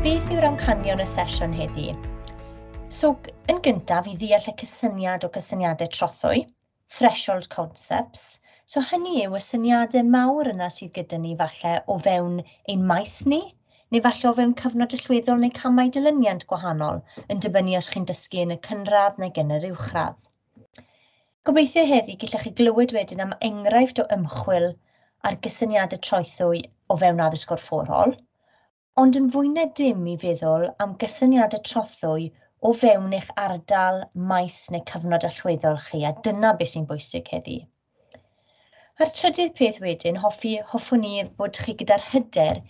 beth yw'r amcanion y sesiwn heddi? So, yn gyntaf, i ddeall y cysyniad o gysyniadau trothwy, threshold concepts. So, hynny yw y syniadau mawr yna sydd gyda ni falle o fewn ein maes ni, neu falle o fewn cyfnod allweddol neu camau dilyniant gwahanol, yn dibynnu os chi'n dysgu yn y cynradd neu yn yr uwchradd. Gobeithio heddi gallwch chi glywed wedyn am enghraifft o ymchwil ar gysyniadau troethwy o fewn addysg gorfforol, ond yn fwy na dim i feddwl am gysyniadau trothwy o fewn eich ardal, maes neu cyfnod allweddol chi, a dyna beth sy'n bwysig heddi. A'r trydydd peth wedyn, hoffwn ni bod chi gyda'r hyder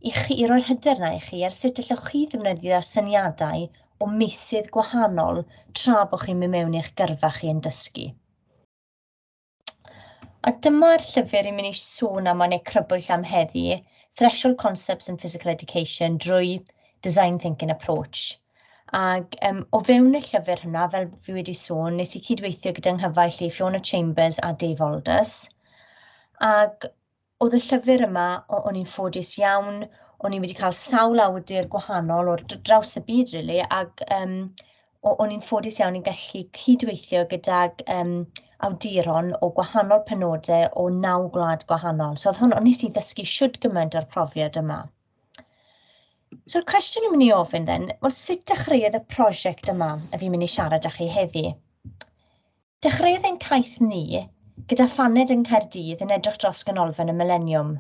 i roi'r hyder na i chi ar sut allwch chi ddefnyddio'r syniadau o meysydd gwahanol tra bod chi'n mynd mewn i'ch gyrfa chi yn dysgu. A dyma'r llyfr i'n mynd i sôn am neu crybwyll am heddi, Threshold Concepts in Physical Education drwy Design Thinking Approach. Ag o fewn y llyfr hynna, fel fi wedi sôn, nes I cydweithio gyda nghyfaill i Fiona Chambers a Dave Aldous. Ag oedd y llyfr yma, o'n i'n ffodus iawn, o'n i wedi cael sawl awdur gwahanol o'r draws y byd, really, ag o'n i'n ffodus iawn i'n gallu cydweithio gydag awduron o gwahanol penodau o 9 gwlad gwahanol. So oedd nes I ddysgu siwt gymaint o'r profiad yma. So'r cwestiwn i'n mynd I ofyn then, wel sut dechreuodd y prosiect yma a fi'n mynd I siarad â chi heddi? Dechreuodd ein taith ni gyda Phaned yn Caerdydd yn edrych dros ganolfan y mileniwm,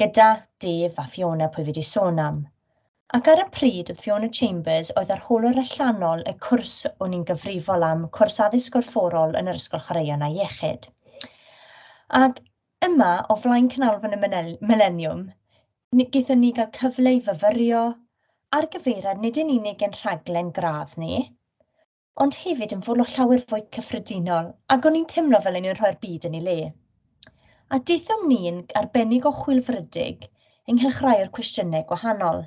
gyda Dave a Fiona pwy fi wedi sôn am. Ac ar y pryd oedd Fiona Chambers oedd arholwr allanol y cwrs o'n i'n gyfrifol am, cwrs addysg gorfforol yn yr Ysgol Chwaraeon a Iechyd. Ac yma, o flaen canolfan y mileniwm, gaethon ni gael cyfle I fyfyrio ar gyfeiriad nid yn unig yn rhaglen gradd ni, ond hefyd yn fod o llawer fwy cyffredinol, ac o'n i'n teimlo fel ein rhoi'r byd yn ei le. A daethom ni'n arbennig o chwilfrydig ynghylch rai o'r cwestiynau gwahanol.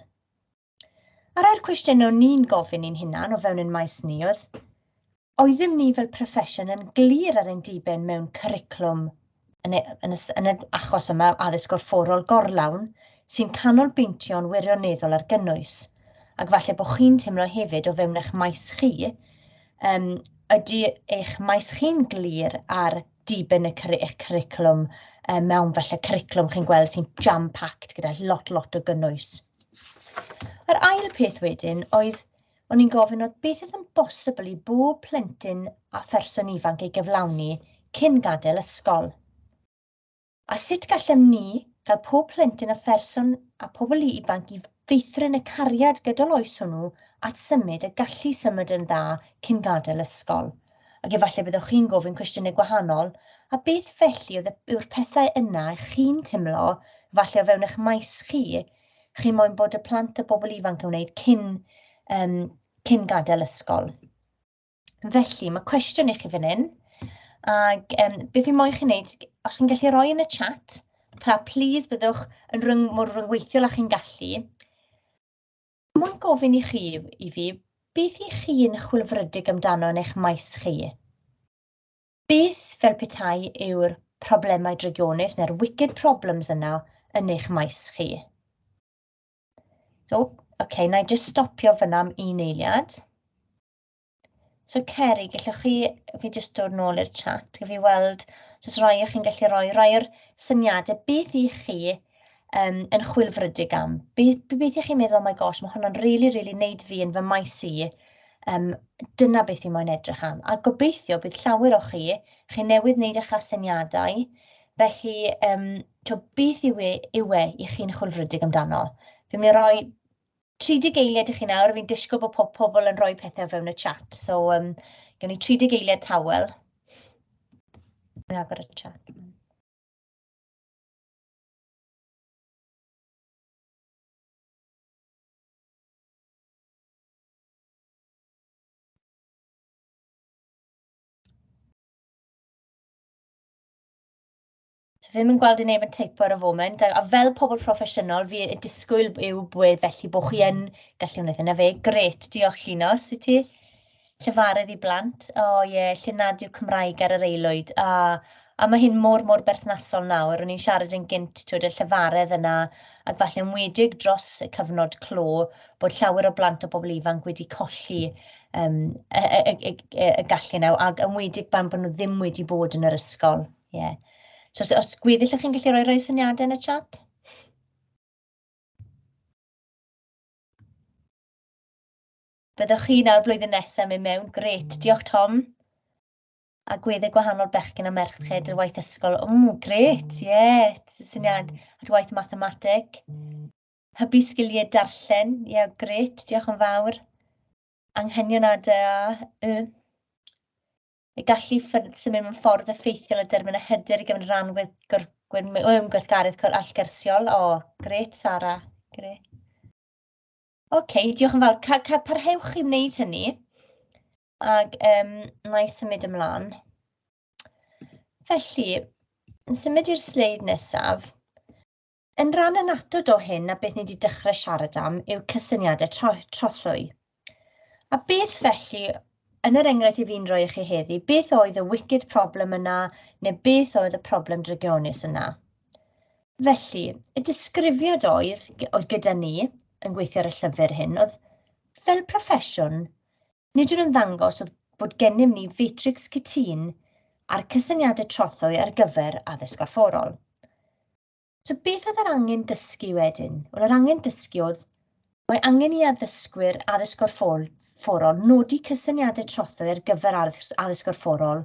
A rai'r cwestiynau o'n ni'n gofyn i'n hunan o fewn ein maes ni oeddym ni fel proffesiwn yn glir ar ein diben mewn cwricwlwm yn y achos yma addysg gorfforol gorlawn sy'n canolbwyntio'n wirioneddol ar gynnwys. Ac falle bod chi'n teimlo hefyd o fewn eich maes chi, ydy eich maes chi'n glir ar diben eich cwricwlwm mewn falle cwricwlwm chi'n gweld sy'n jam-packed gyda lot o gynnwys. Yr ail peth wedyn oedd, o'n i'n gofyn oedd beth oedd yn bosibl I bob plentyn a pherson ifanc ei gyflawni cyn gadael ysgol. A sut gallem ni gael pob plentyn a pherson a pobl ifanc I feithrin y cariad gydol oes hwnnw at symud y gallu symud yn dda cyn gadael ysgol. Ac efallai byddwch chi'n gofyn cwestiynau gwahanol, a beth felly yw'r pethau yna chi'n teimlo, falle o fewn eich maes chi moyn bod y plant a bobl ifanc yn wneud cyn gadael ysgol. Felly, mae cwestiwn I chi fan hyn, ac beth fi moyn chi wneud, os chi'n gallu rhoi yn y chat, please byddwch yn mor ryngweithiol a chi'n gallu. Moyn gofyn I chi, I fi, beth I chi'n chwilfrydig amdano yn eich maes chi? Beth fel petai yw'r problemau drygionus neu'r wicked problems yna yn eich maes chi? So, okay, na I just stopio fyna am un eiliad. So, Ceri, gallwch fi just dod nôl i'r chat, gyda fi weld, os rai o'ch chi'n gallu rhoi rai o'r syniadau, beth I chi yn chwilfrydig am? Beth I chi'n meddwl, oh my gosh, mae hwnna'n really neud fi yn fy maes I, dyna beth I moyn edrych am. A gobeithio bydd llawer o chi newydd wneud eich syniadau, felly beth yw I chi'n chwilfrydig amdano? Fi'n mynd I roi 30 eiliad I chi nawr, fi'n disgwyl bod pobl yn rhoi pethau fewn y chat. So, gen I 30 eiliad tawel. Fi'n agor y chat. So, fi'n mynd gweld I neb yn teipo ar y foment, a fel pobl proffesiynol, fi disgwyl yw bod felly bod chi yn gallu wneud yna fe. Gret, diolch Llinos, I ti? Llefarydd I blant. O ie, lle nad yw Cymraeg ar yr aelwyd. A mae hyn mor berthnasol nawr. O'n i'n siarad yn gynt y llyfaredd yna, ac falle yn wedig dros y cyfnod clo, bod llawer o blant o bobl ifanc wedi colli y gallu yna, ac yn wedig ban bod nhw ddim wedi bod yn yr ysgol. Yeah. So os gweddill chi'n gallu rhoi syniadau yn y chat? Byddwch chi nawr blwyddyn nesaf mynd mewn. Gret, diolch Tom. A gweddau gwahanol bechgyn a merched yr waith ysgol. Gret, ie, syniad. A waith mathemateg. Hybu sgiliau darllen, ie, gret, diolch yn fawr. Anghenion a y gallu symud mewn ffordd effeithiol a derbyn y hyder i gyfnod rhan gweithgaredd allgersiol. Gret, Sara, gret. Diolch yn fawr. Parhewch i wneud hynny. Ac na i symud ymlaen. Felly, yn symud i'r sleid nesaf, yn rhan anatod o hyn a beth ni wedi dechrau siarad am yw cysyniadau trothwy. A beth felly, yn yr enghraifft i fi'n rhoi i chi heddi, beth oedd y wicked problem yna, neu beth oedd y problem drygionus yna? Felly, y disgrifiad oedd gyda ni yn gweithio ar y llyfr hyn, oedd fel proffesiwn, nid yw'n ddangos bod gennym ni fatrix cytun a'r cysyniadau trothwy ar gyfer addysg gorfforol. So beth oedd yr angen dysgu wedyn? Wel, yr angen dysgu oedd, mae angen i addysgwyr addysg gorfforol nodi cysyniadau trothwy ar gyfer addysg gorfforol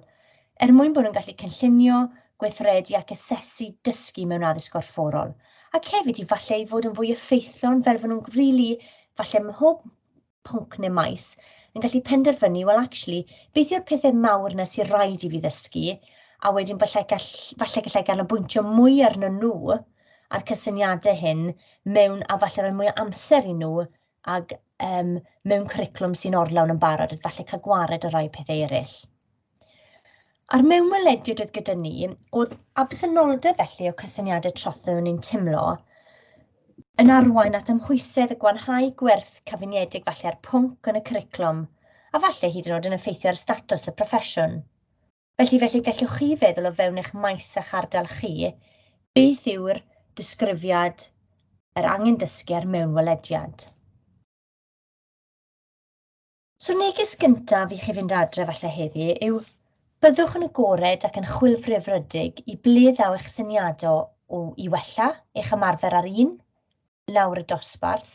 mwyn bod nhw'n gallu cynllunio, gweithredu ac asesu dysgu mewn addysg gorfforol. Ac hefyd i falle i fod yn fwy effeithlon fel fod nhw'n rili, falle mhob pwnc neu maes, yn gallu penderfynu, wel, actually, beth yw'r pethau mawr yna sy'n rhaid i fi ddysgu, a wedyn falle gallai ganolbwyntio mwy arnyn nhw a'r cysyniadau hyn mewn, a falle rhoi mwy o amser i nhw, ag mewn cwricwlwm sy'n orlawn yn barod, falle cael gwared o rai pethau eraill. A'r mewnwelediad oedd gyda ni, oedd absynoldeb felly o cysyniadau trothwy o'n i'n timlo, yn arwain at ymhwysedd y gwanhau gwerth cyfuniedig falle ar pwnc yn y cwricwlwm, a falle hyd yn oed yn effeithio ar statws y proffesiwn. Felly gallwch chi feddwl o fewn eich maes a'ch ardal chi, beth yw'r disgrifiad, yr angen dysgu a'r mewnwelediad. So neges gyntaf i chi fynd adre falle heddi yw byddwch yn agored ac yn chwilfrifrydig i ble ddaw eich syniadau i wella eich ymarfer ar un, lawr y dosbarth,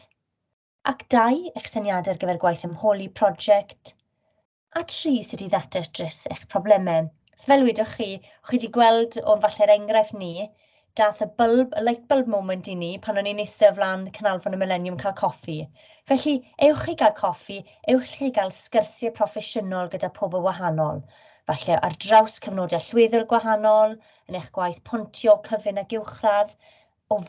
ac 2, eich syniadau ar gyfer gwaith ymholi prosiect, a 3, sut i ddatrys eich problemau. So fel wedwch chi wedi gweld o'n falle'r enghraifft ni, dath y light bulb moment i ni pan o'n i'n eistedd o flaen Canolfan y Millennium cael coffi. Felly, ewch chi gael coffi, ewch chi gael sgyrsiau proffesiynol gyda pobl wahanol. Falle ar draws cyfnodau allweddol gwahanol, yn eich gwaith pontio, cyfun ac uwchradd, o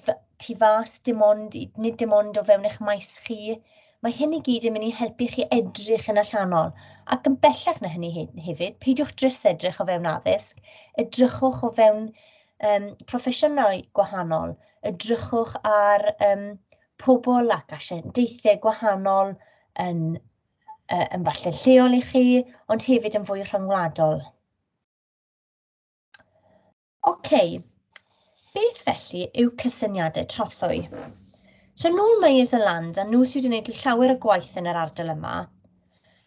tu fas, nid dim ond o fewn eich maes chi. Mae hyn i gyd yn mynd i helpu chi edrych yn allanol. Ac yn bellach na hynny hefyd, peidiwch drys edrych o fewn addysg, edrychwch o fewn proffesiynau gwahanol, edrychwch ar pobl ac asiantaethau gwahanol yn falle lleol i chi, ond hefyd yn fwy rhyngwladol. Beth felly yw cysyniadau trothwy? So nôl Myers y Land, a nhw sydd wedi gwneud llawer o gwaith yn yr ardal yma,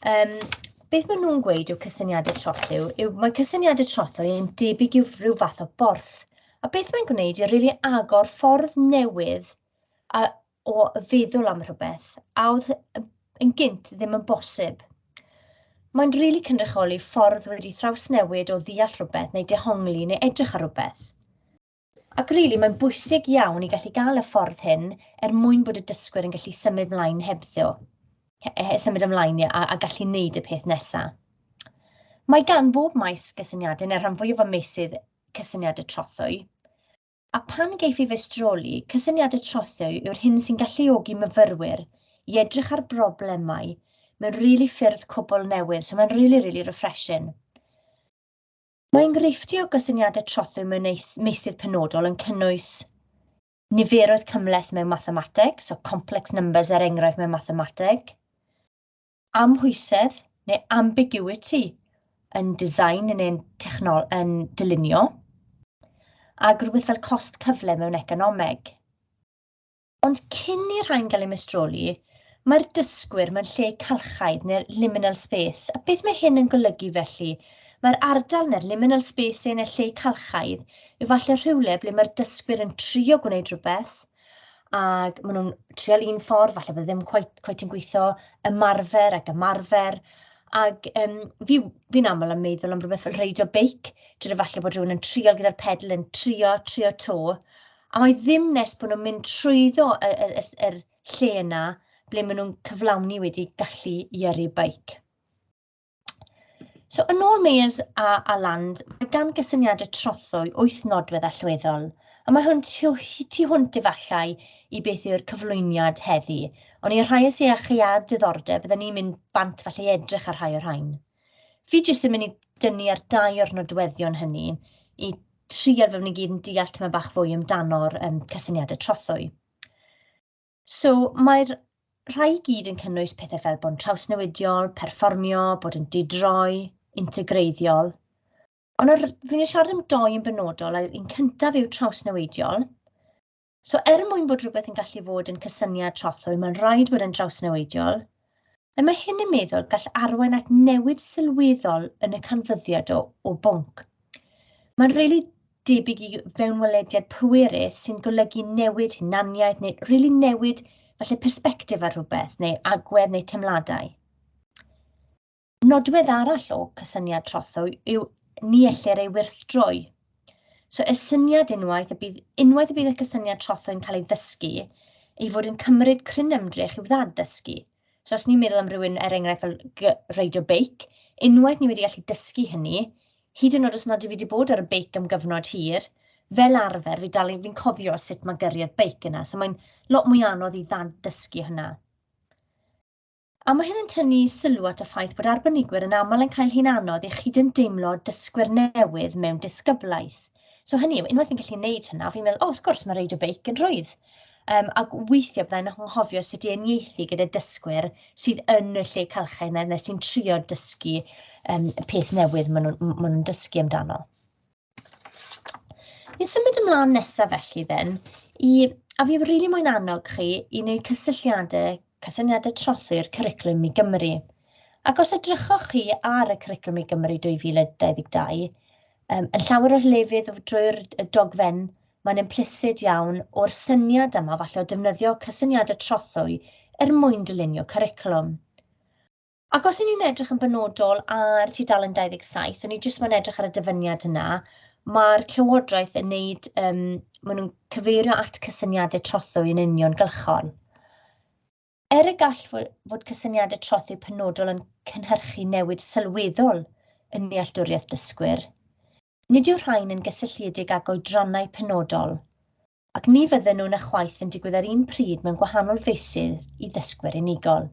beth maen nhw'n gweud yw cysyniadau trothwy yw mae cysyniadau trothwy yn debyg i'w rhyw fath o borth. A beth mae'n gwneud yw rili agor ffordd newydd o feddwl am rhywbeth, a oedd yn gynt ddim yn bosib. Mae'n rili cynrychioli ffordd wedi thrawsnewid o ddeall rhywbeth neu dehongli neu edrych ar rhywbeth. Ac rili, mae'n bwysig iawn i gallu gael y ffordd hyn mwyn bod y dysgwyr yn gallu symud ymlaen hebddo, symud ymlaen a gallu wneud y peth nesaf. Mae gan bob maes cysyniadau neu rhan fwyaf o meysydd cysyniadau trothwy, a pan geiff ei festroli, cysyniadau trothwy yw'r hyn sy'n galluogi myfyrwyr i edrych ar broblemau mewn rili ffyrdd cwbl newydd, so mae'n rili refreshing. Mae enghreifftiau o gysyniadau trothwy mewn meysydd penodol yn cynnwys niferoedd cymhleth mewn mathemateg, so complex numbers er enghraifft mewn mathemateg, amhwysedd neu ambiguity yn design yn dylunio, ac rhywbeth fel cost cyfle mewn economeg. Ond cyn i'r rhain gael ei mistroli, mae'r dysgwyr mewn lle calchaidd neu'r liminal space. A beth mae hyn yn golygu felly? Mae'r ardal neu'r liminal space neu'r lle calchaidd yw falle rhywle ble mae'r dysgwyr yn trio gwneud rhywbeth, ac maen nhw'n trial un ffordd, falle bod ddim cweit yn gweithio ymarfer ac ymarfer. Ac fi'n aml yn meddwl am rhywbeth fel reidio beic, dyna falle bod rhywun yn trial gyda'r pedal yn trio to, a mae ddim nes bod nhw'n mynd trwyddo yr lle yna ble maen nhw'n cyflawni wedi gallu i yrru beic. So, yn ôl Meyers a Land, mae gan gysyniadau trothwy 8 nodwedd allweddol, a mae hwn tu hwnt efallai i beth yw'r cyflwyniad heddi, ond i rhai sy'n eich diddordeb, byddwn ni'n mynd bant falle i edrych ar rhai o'r rhain. Fi jyst yn mynd i dynnu ar 2 o'r nodweddion hynny, i trial fe ni gyd yn deall tyma bach fwy amdano'r cysyniadau trothwy. So, mae'r rhai gyd yn cynnwys pethau fel bod yn trawsnewidiol, perfformio, bod yn didroi, integreiddiol. Ond fi'n siarad am 2 yn benodol, a un cyntaf yw trawsnewidiol. So, mwyn bod rhywbeth yn gallu fod yn cysyniad trothwy, mae'n rhaid bod yn trawsnewidiol. A mae hyn yn meddwl gall arwain at newid sylweddol yn y canfyddiad o bwnc. Mae'n rili debyg i fewnwelediad pwerus sy'n golygu newid hunaniaeth neu newid falle persbectif ar rhywbeth neu agwedd neu teimladau. Nodwedd arall o cysyniad trothwy yw ni ellir ei wrthdroi. So, y syniad unwaith y bydd y cysyniad trothwy'n cael ei ddysgu ei fod yn cymryd cryn ymdrech i'w ddad-dysgu. So, os ni'n meddwl am rhywun enghraifft fel reidio beic, unwaith ni wedi gallu dysgu hynny, hyd yn oed os nad yw wedi bod ar y beic am gyfnod hir, fel arfer fi'n cofio sut mae gyrru'r beic yna, so mae'n lot mwy anodd i ddad-dysgu hynna. A mae hyn yn tynnu sylw at y ffaith bod arbenigwyr yn aml yn cael hi'n anodd i chyd yn deimlo dysgwyr newydd mewn disgyblaeth. So hynny yw, unwaith fi'n gallu gwneud hynna, fi'n meddwl, wrth gwrs mae reidio beic yn rwydd. Ac weithio byddai'n anghofio sut i uniaethu gyda dysgwyr sydd yn y lle calchau neu sy'n trio dysgu peth newydd maen nhw'n dysgu amdano. Ni'n symud ymlaen nesaf felly then, a fi rili moyn annog chi i wneud cysyniadau trothwy'r cwricwlwm i Gymru. Ac os edrychoch chi ar y cwricwlwm i Gymru 2022, yn llawer o'r lefydd drwy'r dogfen, mae'n implicit iawn o'r syniad yma falle o defnyddio cysyniadau trothwy mwyn dylunio cwricwlwm. Ac os ni'n edrych yn benodol ar tudalen 27, o'n i jyst moyn edrych ar y dyfyniad yna, mae'r Llywodraeth yn wneud, maen nhw'n cyfeirio at cysyniadau trothwy yn uniongyrchol. Y gall fod cysyniadau trothwy penodol yn cynhyrchu newid sylweddol yn nealltwriaeth dysgwyr, nid yw rhain yn gysylltiedig ag oedrannau penodol, ac ni fydden nhw'n ychwaith yn digwydd ar un pryd mewn gwahanol feysydd i ddysgwyr unigol.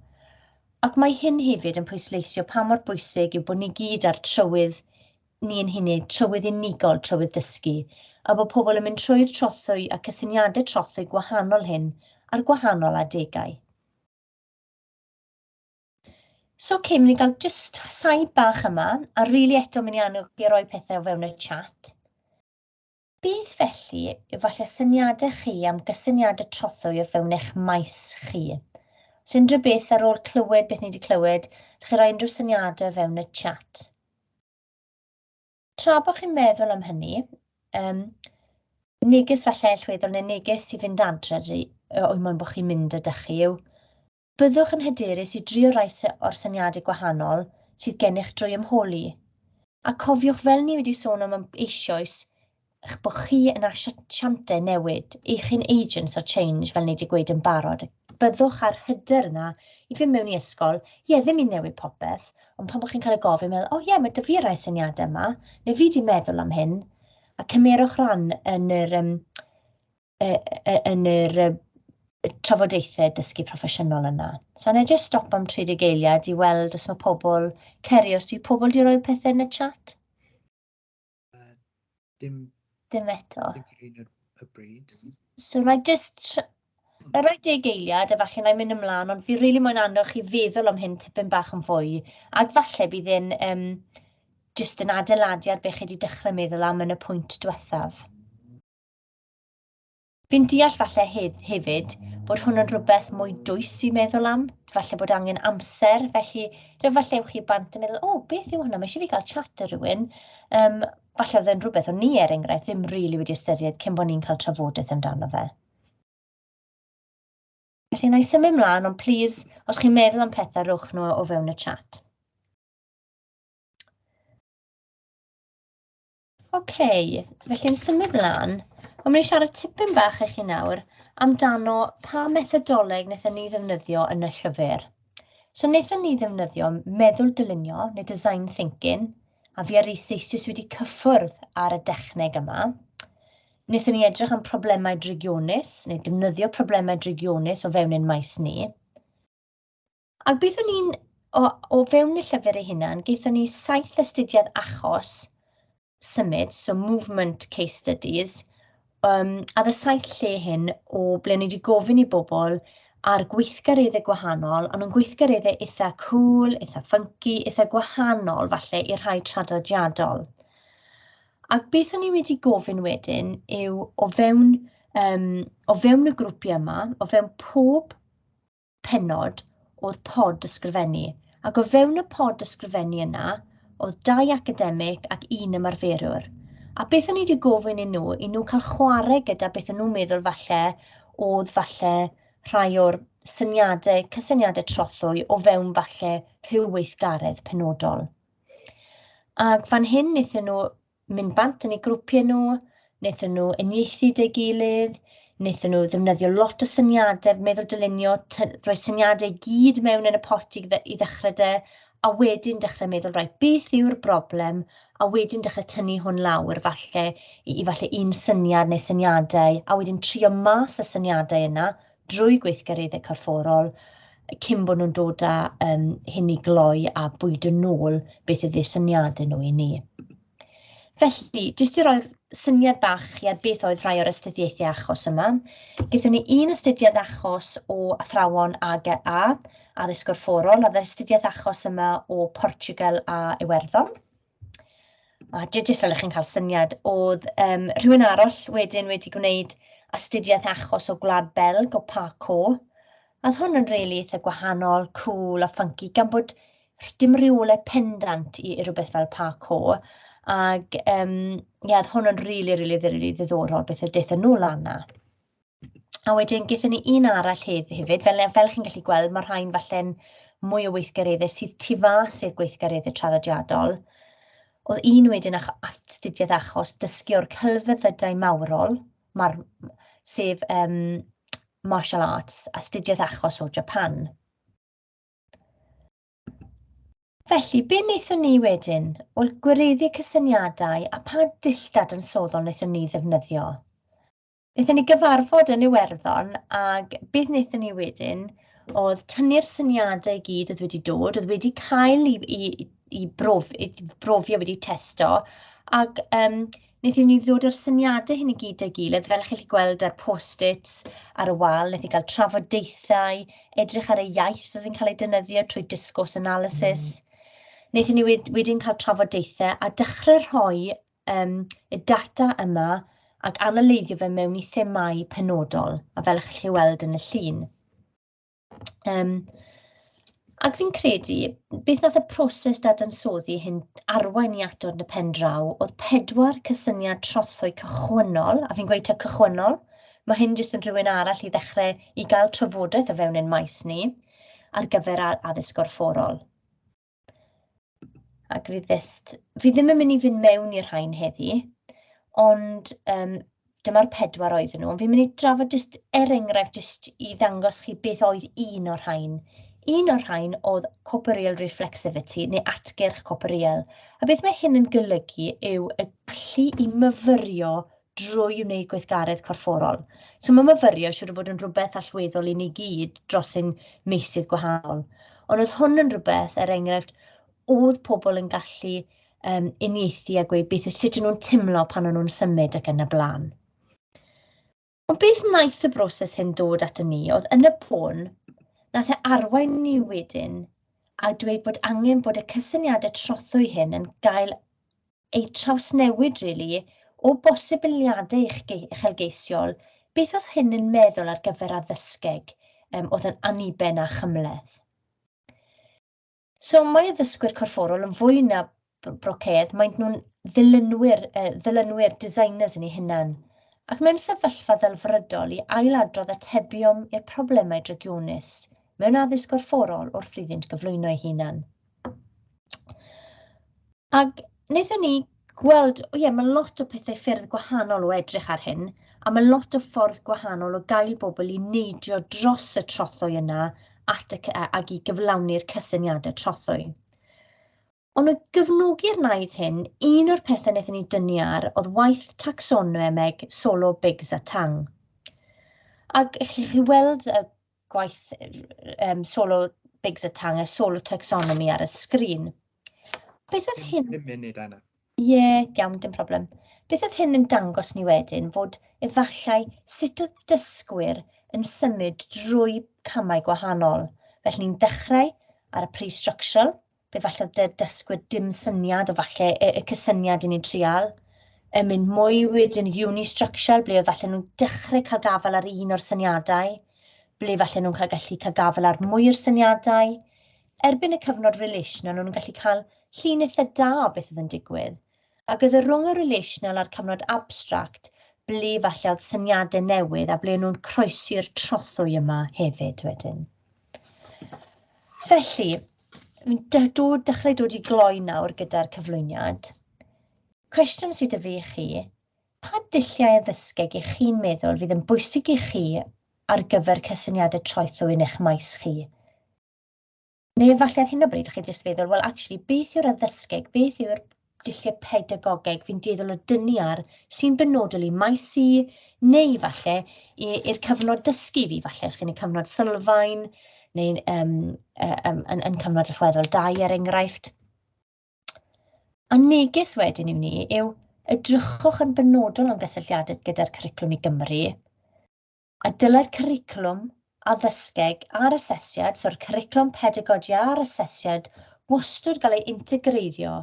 Ac mae hyn hefyd yn pwysleisio pa mor bwysig yw bod ni gyd ar trywydd ni'n hunig, trywydd unigol, trywydd dysgu, a bod pobl yn mynd trwy'r trothwy a cysyniadau trothwy gwahanol hyn ar gwahanol adegau. So, mynd i gael just saib bach yma, a eto mynd i annog i roi pethau o fewn y chat. Beth felly yw falle syniadau chi am gysyniadau trothwy o fewn eich maes chi? Os unrhyw beth ar ôl clywed beth ni wedi clywed, chi roi unrhyw syniadau o fewn y chat. Tra bod chi'n meddwl am hynny, neges falle allweddol neu neges i fynd adre o'i moyn bod chi'n mynd ydych chi yw, byddwch yn hyderus i drio rai o'r syniadau gwahanol sydd gennych drwy ymholi. A cofiwch fel ni wedi sôn am eisoes bod chi yn asiantau newid, eich chi'n agents o change fel ni wedi gweud yn barod. Byddwch ar hyder yna i fynd mewn i ysgol, ddim i newid popeth, ond pan bod chi'n cael y gofyn meddwl, mae dy fi rai syniadau yma, neu fi wedi meddwl am hyn, a cymerwch ran yn yr trafodaethau dysgu proffesiynol yna. So, yna jyst stop am 30 eiliad i weld os mae pobl, Ceri, os yw pobl wedi rhoi pethau yn y chat? Dim eto. Dim y bryd. So, na jyst rhoi 10 eiliad a falle na i mynd ymlaen, ond fi rili moyn annog chi feddwl am hyn tipyn bach yn fwy, ac falle bydd yn jyst yn adeiladu ar beth chi wedi dechrau meddwl am yn y pwynt diwethaf. Fi'n deall falle hefyd bod hwn yn rhywbeth mwy dwys i meddwl am, falle bod angen amser, felly falle ewch chi bant yn meddwl, o, beth yw hwnna, mae eisiau fi gael chat â rhywun. Falle oedd e'n rhywbeth o'n ni enghraifft ddim rili wedi ystyried cyn bod ni'n cael trafodaeth amdano fe. Felly, na i symud mlaen, ond please, os chi'n meddwl am pethau, rwch nhw o fewn y chat. Felly yn symud mlaen, ond mynd i siarad tipyn bach i chi nawr amdano pa methodoleg wnaethon ni ddefnyddio yn y llyfr. So wnaethon ni ddefnyddio meddwl dylunio, neu design thinking, a fi ar eiseisius wedi cyffwrdd ar y dechneg yma. Wnaethon ni edrych am problemau drigionus, neu defnyddio problemau drigionus o fewn ein maes ni. Ac beth o'n ni'n, o fewn y llyfr ei hunan, gaethon ni 7 astudiad achos symud, so movement case studies, a y 7 lle hyn o ble ni wedi gofyn i bobl ar gweithgareddau gwahanol, ond yn gweithgareddau eitha cool, eitha funky, eitha gwahanol falle i'r rhai traddodiadol. Ac beth o'n i wedi gofyn wedyn yw o fewn y grwpiau yma, o fewn pob pennod oedd pod ysgrifennu. Ac o fewn y pod ysgrifennu yna, oedd 2 academig ac 1 ymarferwr. A beth o'n i wedi gofyn i nhw cael chwarae gyda beth o'n nhw'n meddwl oedd falle rhai o'r cysyniadau trothwy o fewn falle rhyw-weithgaredd penodol. Ac fan hyn wnaethon nhw mynd bant yn eu grwpiau nhw, wnaethon nhw uniaethu 'da'i gilydd, wnaethon nhw ddefnyddio lot o syniadau, meddwl dylunio, rhoi syniadau gyd mewn yn y pot i ddechrau 'da, a wedyn dechrau meddwl, beth yw'r broblem, a wedyn dechrau tynnu hwn lawr falle i falle un syniad neu syniadau, a wedyn trio mas y syniadau yna drwy gweithgareddau corfforol, cyn bod nhw'n dod â hyn i gloi a bwydo nôl beth ydy'r syniadau nhw i ni. Felly, jyst i roi syniad bach ar beth oedd rhai o'r astudiaethau achos yma. Gaethon ni 1 astudiad achos o athrawon AGA, addysg corfforol, a astudiaeth achos yma o Portugal a Iwerddon. A jyst fel chi'n cael syniad, oedd rhywun arall wedyn wedi gwneud astudiaeth achos o Gwlad Belg o Papurau. A oedd hwn yn rili eitha gwahanol, cool a funky, gan bod dim reolau pendant i rhywbeth fel Papurau. Ac oedd hwn yn rili ddiddorol beth daethon nhw lan na. A wedyn gaethon ni un arall hefyd, fel chi'n gallu gweld, mae'r rhain falle'n mwy o weithgareddau sydd tu fas i'r gweithgareddau traddodiadol. Oedd un wedyn astudiaeth achos dysgu o'r celfyddydau mawrol, sef martial arts, astudiaeth achos o Japan. Felly, be wnaethon ni wedyn? Wel, gwireddu cysyniadau a pa dillad yn soddol wnaethon ni ddefnyddio? Wnaethon ni gyfarfod yn Iwerddon, ac beth wnaethon ni wedyn oedd tynnu'r syniadau gyd oedd wedi dod, oedd wedi cael i brofio wedi testo, ac wnaethon ni ddod o'r syniadau hyn i gyd â gilydd, fel chi'n gweld ar post-its ar y wal, wnaethon ni gael trafodaethau, edrych ar y iaith oedd yn cael ei defnyddio trwy discourse analysis. Wnaethon ni wedyn cael trafodaethau a dechrau rhoi y data yma ac analyddio fe mewn i themau penodol, a fel chi'n gallu weld yn y llun. Ac fi'n credu, beth nath y proses dadansoddi hyn arwain i atod yn y pen draw, oedd 4 cysyniad trothwy cychwynnol, a fi'n gweud cychwynnol, mae hyn jyst yn rhywun arall i ddechrau i gael trafodaeth o fewn ein maes ni ar gyfer addysg corfforol. Ac fi ddim yn mynd i fynd mewn i'r rhain heddi, ond dyma'r 4 oedden nhw. Fi'n mynd i drafod enghraifft jyst i ddangos chi beth oedd un o'r rhain. Un o'r rhain oedd corporeal reflexivity, neu atgyrch corporeal. A beth mae hyn yn golygu yw y gallu i myfyrio drwy wneud gweithgaredd corfforol. So mae myfyrio siŵr o fod yn rhywbeth allweddol i ni gyd dros ein meysydd gwahanol. Ond oedd hwn yn rhywbeth, enghraifft, oedd pobl yn gallu uniaethu a gweud sut nhw'n teimlo pan o'n nhw'n symud ac yn y blaen. Ond beth wnaeth y broses hyn dod ato ni oedd yn y pôn, nath e arwain ni wedyn a dweud bod angen bod y cysyniadau trothwy hyn yn gael eu trawsnewid rili o bosibiliadau uchelgeisiol beth oedd hyn yn meddwl ar gyfer addysgeg oedd yn anniben a chymleth? So mae addysgwyr corfforol yn fwy na brocedd, maent nhw'n ddilynwyr designers yn eu hunan, ac mewn sefyllfa ddelfrydol i ailadrodd atebion i'r problemau drygionus mewn addysg corfforol wrth iddynt gyflwyno eu hunan. Ac wnaethon ni gweld, mae lot o pethau ffyrdd gwahanol o edrych ar hyn, a mae lot o ffordd gwahanol o gael bobl i neidio dros y trothwy yna ac i gyflawni'r cysyniadau trothwy. Ond o gyfnogi'r naid hyn, un o'r pethau wnaethon ni dynnu ar oedd waith tacsonomeg solo bigs a tang. Ac allwch chi weld y gwaith solo bigs a tang, y solo taxonomy ar y sgrin. Beth oedd hyn? Dim munud, Anna. Iawn, dim problem. Beth oedd hyn yn dangos ni wedyn fod efallai sut oedd dysgwyr yn symud drwy camau gwahanol. Felly ni'n dechrau ar y pre-structural, ble falle oedd dysgwyr dim syniad o falle y cysyniad i ni trial. Yn mynd mwy wedyn unistructural, ble oedd falle nhw'n dechrau cael gafel ar un o'r syniadau, ble falle nhw'n gallu cael gafel ar mwy o'r syniadau. Erbyn y cyfnod relational, nhw'n gallu cael llun eitha da o beth oedd yn digwydd. Ac oedd y rhwng y relational a'r cyfnod abstract, ble falle oedd syniadau newydd a ble nhw'n croesi'r trothwy yma hefyd wedyn. Felly, dechrau dod i gloi nawr gyda'r cyflwyniad. Cwestiwn sydd y fi i chi, pa dulliau addysgeg y'ch chi'n meddwl fydd yn bwysig i chi ar gyfer cysyniadau troethwy yn eich maes chi? Neu falle ar hyn o bryd, chi jyst feddwl, wel, actually, beth yw'r addysgeg, beth yw'r dulliau pedagogeg fi'n dueddol o dynnu ar sy'n benodol i maes i, neu falle i'r cyfnod dysgu fi, falle, os chi'n ei cyfnod sylfaen, neu yn cyfnod allweddol 2 er enghraifft. A neges wedyn i ni yw edrychwch yn benodol am gysylltiadau gyda'r cwricwlwm i Gymru, a dylai'r cwricwlwm addysgeg a'r asesiad, so'r cwricwlwm pedagogia a'r asesiad, wastad gael ei integreiddio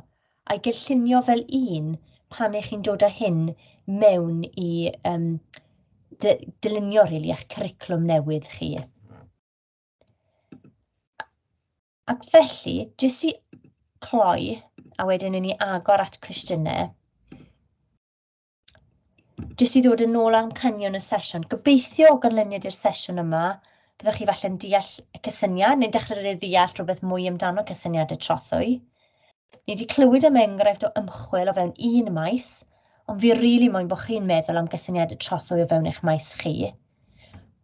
a'i gynllunio fel un pan eich chi'n dod â hyn mewn i dylunio rili eich cwricwlwm newydd chi. Ac felly, jyst i cloi, a wedyn ni agor at cwestiynau, jyst i ddod yn ôl am cynion y sesiwn. Gobeithio o ganlyniad i'r sesiwn yma, byddwch chi falle'n deall y cysyniad, neu'n dechrau deall rhywbeth mwy amdano cysyniadau trothwy. Ni wedi clywed am enghraifft o ymchwil o fewn un maes, ond fi rili moyn bod chi'n meddwl am gysyniadau trothwy o fewn eich maes chi.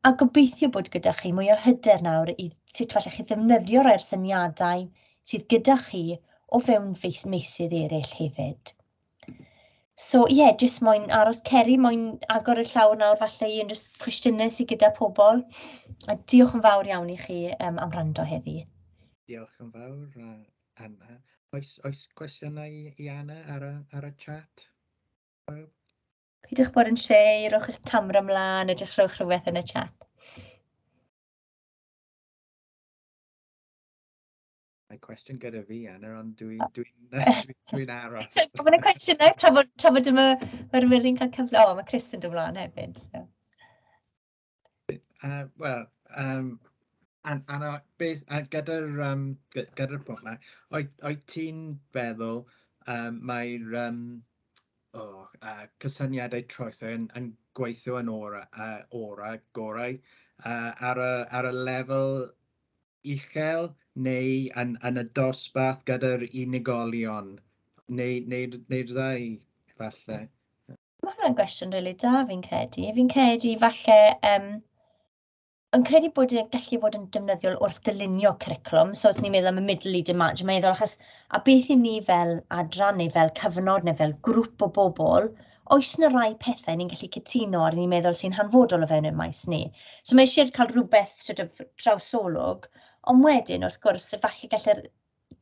A gobeithio bod gyda chi mwy o hyder nawr i sut falle chi ddefnyddio rhai'r syniadau sydd gyda chi o fewn meysydd eraill hefyd. So jyst moyn aros, Ceri, moyn agor y llaw nawr falle i jyst cwestiynau sydd gyda pobl. A diolch yn fawr iawn i chi am wrando heddi. Diolch yn fawr, Anna. Oes cwestiynau i Anna ar y chat? Peidiwch bod yn shei, rhowch eich camera ymlaen a jyst rhowch rhywbeth yn y chat. Mae cwestiwn gyda fi, Anna, ond dwi'n aros. So, mae'n cwestiynau, trafod mae'r Miri'n cael cyfle. O, mae Chris yn dod ymlaen hefyd. So. Wel, Anna, gyda'r pwynt yma, oed ti'n feddwl mae'r cysyniadau troethwy yn gweithio yn gorau ar y lefel uchel neu yn y dosbarth gyda'r unigolion, neu ddau, falle? Mae hwnna'n gwestiwn rili da, fi'n credu. Fi'n credu falle, yn credu bod e'n gallu bod yn defnyddiol wrth dylunio cwricwlwm, so wrth ni'n meddwl am y middle i dim meddwl, achos a beth i ni fel adran neu fel cyfnod neu fel grŵp o bobl, oes yna rai pethau ni'n gallu cytuno ar ni'n meddwl sy'n hanfodol o fewn y maes ni. So mae eisiau cael rhywbeth drawsolwg, ond wedyn, wrth gwrs, falle gallai'r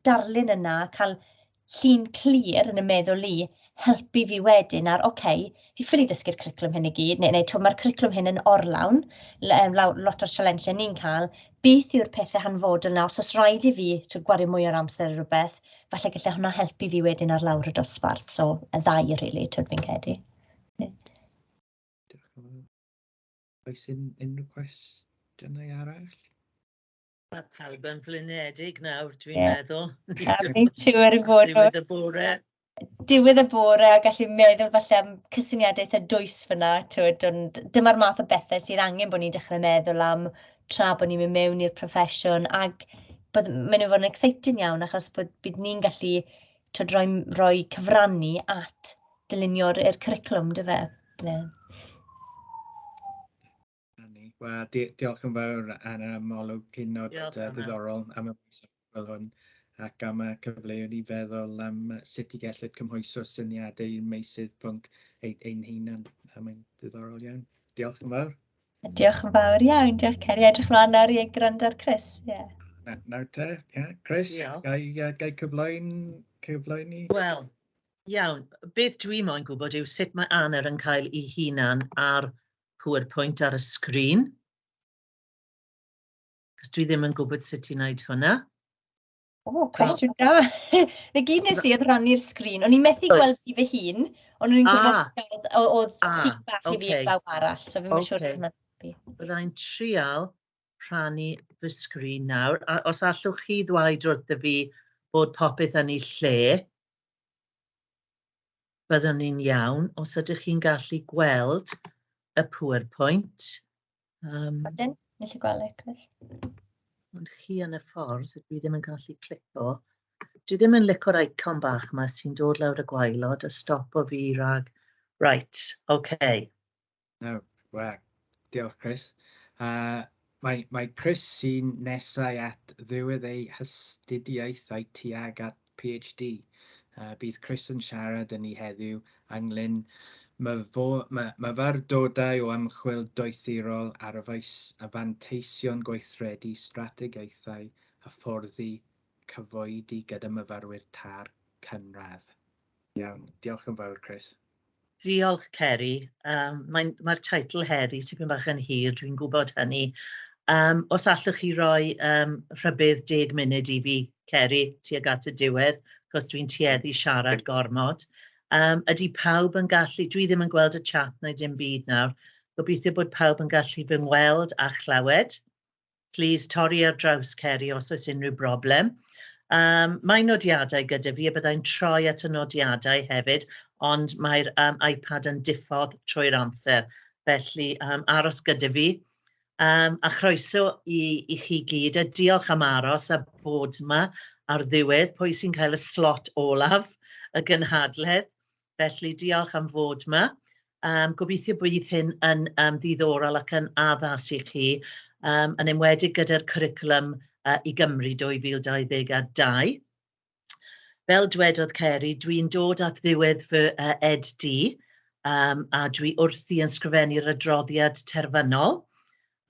darlun yna cael llun clir yn y meddwl i helpu fi wedyn ar, fi ffili dysgu'r cwricwlwm hyn i gyd, neu mae'r cwricwlwm hyn yn orlawn, lot o'r sialensiau ni'n cael, beth yw'r pethau hanfodol na, os rhaid i fi gwario mwy o'r amser rhywbeth, falle gallai hwnna helpu fi wedyn ar lawr y dosbarth, so y ddau rili, fi'n credu. Oes unrhyw cwestiynau arall? Mae pawb yn flinedig nawr, dwi'n Ie. meddwl. Fi'n siŵr i fod nhw Diwedd y bore. diwedd y bore a gallu meddwl falle am cysyniadau eitha dwys fyna, ond dyma'r math o bethau sydd angen bod ni'n dechrau meddwl am tra bod ni'n mynd mewn i'r proffesiwn, ac maen nhw fod yn exciting iawn achos bydd ni'n gallu roi cyfrannu at dylunio'r cwricwlwm, dy fe? Wel, diolch yn fawr am yr amolwg hynod ddiddorol am y fel hwn, ac am y cyfleoedd i feddwl am sut i gellid cymhwyso syniadau meysydd pwnc ein hunan. Mae'n ddiddorol iawn. Diolch yn fawr. Diolch yn fawr iawn, diolch Ceri. Edrych mlaen nawr i gwrando ar Chris. Nawr te, Chris, gai cyflwyni? Wel, iawn. Beth dwi moyn gwybod yw sut mae Anna yn cael ei hunan ar PowerPoint ar y sgrin. Cos dwi ddim yn gwybod sut i wneud hwnna. O, cwestiwn da. Y gyd nes i oedd rannu'r sgrin. O'n i'n methu gweld fi fy hun, ond o'n i'n gwybod oedd chi bach i fi glaw arall, so fi'n siŵr sut mae'n helpu. Byddai'n trial rhannu fy sgrin nawr, a os allwch chi ddweud wrtho fi bod popeth yn ei lle, byddwn ni'n iawn. Os ydych chi'n gallu gweld y PowerPoint. Wedyn, nes i gweld e, Chris. Ond chi yn y ffordd, dwi ddim yn gallu clico. Dwi ddim yn licio'r icon bach yma sy'n dod lawr y gwaelod, a stopo fi rhag. Right, okay. No, wel, diolch Chris. Mae Chris sy'n nesau at ddiwedd ei hystudiaeth a'i tuag at PhD. Bydd Chris yn siarad yn ei heddiw ynglyn myfyrdodau o ymchwil doethurol ar y fanteision gweithredu strategaethau a fforddi cyfoedi gyda myfyrwyr tar cynradd. Iawn, diolch yn fawr Chris. Diolch Ceri. Mae'r teitl heddi tipyn bach yn hir, dwi'n gwybod hynny. Os allwch chi roi rhybydd 10 munud i fi, Ceri, tuag at y diwedd, cos dwi'n tueddu siarad gormod. Ydy pawb yn gallu, dwi ddim yn gweld y chat neu dim byd nawr, gobeithio bod pawb yn gallu fy ngweld a chlywed. Please torri ar draws Ceri os oes unrhyw broblem. Mae nodiadau gyda fi, a byddai'n troi at y nodiadau hefyd, ond mae'r iPad yn diffodd trwy'r amser, felly aros gyda fi. A chroeso i chi gyd, a diolch am aros a bod yma ar ddiwedd, pwy sy'n cael y slot olaf y Gynhadledd. Felly diolch am fod yma. Gobeithio bydd hyn yn ddiddorol ac yn addas i chi, yn enwedig gyda'r cwricwlwm i Gymru 2022. Fel dwedodd Ceri, dwi'n dod at ddiwedd fy ed-D, a dwi wrthi yn sgrifennu'r adroddiad terfynol.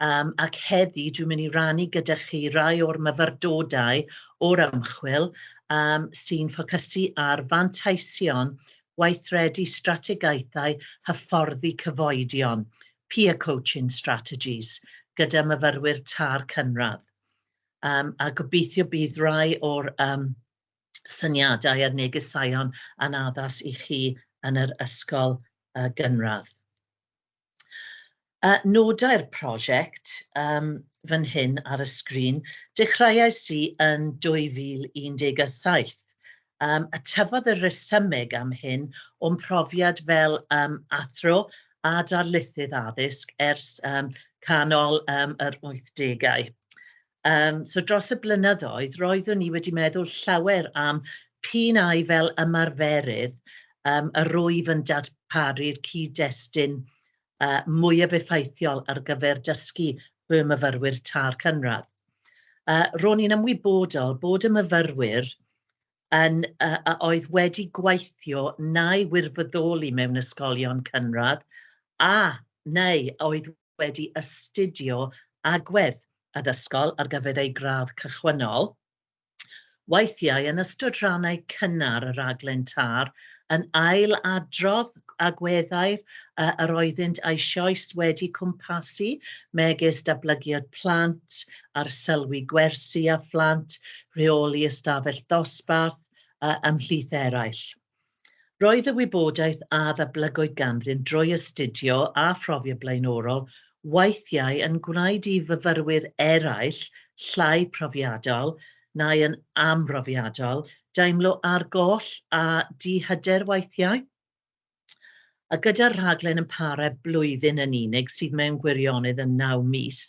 Ac heddi dwi'n mynd i rannu gyda chi rai o'r myfyrdodau o'r ymchwil sy'n ffocysu ar fanteision weithredu strategaethau hyfforddi cyfoedion, peer coaching strategies, gyda myfyrwyr tar cynradd. A gobeithio bydd rai o'r syniadau a'r negeseuon yn addas i chi yn yr ysgol gynradd. Nodau'r prosiect fan hyn ar y sgrin, dechreuais i yn 2017. Y tyfodd y rhesymeg am hyn o'n profiad fel athro a darlithydd addysg ers canol yr 80au. So dros y blynyddoedd, roeddwn ni wedi meddwl llawer am p'nai fel ymarferydd y rwyf yn darparu'r cyd-destun mwyaf effeithiol ar gyfer dysgu fy myfyrwyr tar cynradd. Ro'n i'n ymwybodol bod y myfyrwyr oedd wedi gweithio neu wirfoddoli mewn ysgolion cynradd neu oedd wedi astudio agwedd addysgol ar gyfer ei gradd cychwynnol. Weithiau yn ystod rhannau cynnar y raglen tar yn ailadrodd agweddau yr oeddynt eisoes wedi cwmpasu megis datblygiad plant, arsylwi gwersi a phlant, rheoli ystafell dosbarth ymhlith eraill. Roedd y wybodaeth a ddablygwyd ganddyn drwy astudio a phrofio blaenorol weithiau yn gwneud i fyfyrwyr eraill llai profiadol neu yn amrofiadol deimlo argoll a dihyder weithiau. A gyda'r rhaglen yn para blwyddyn yn unig sydd mewn gwirionedd yn 9 mis,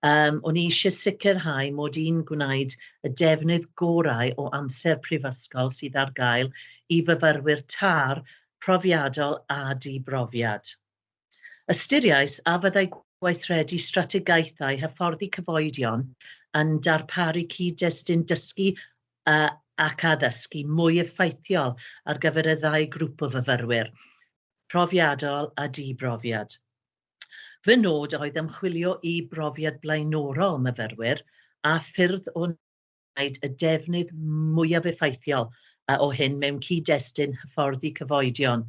o'n i eisiau sicrhau mod i'n gwneud y defnydd gorau o amser prifysgol sydd ar gael i fyfyrwyr tar, profiadol a dibrofiad. Ystyriais a fyddai gweithredu strategaethau hyfforddi cyfoedion yn darparu cyd-destun dysgu ac addysgu mwy effeithiol ar gyfer y ddau grŵp o fyfyrwyr, profiadol a dibrofiad. Fy nod oedd ymchwilio i brofiad blaenorol myfyrwyr a ffyrdd o wneud y defnydd mwyaf effeithiol o hyn mewn cyd-destun hyfforddi cyfoedion,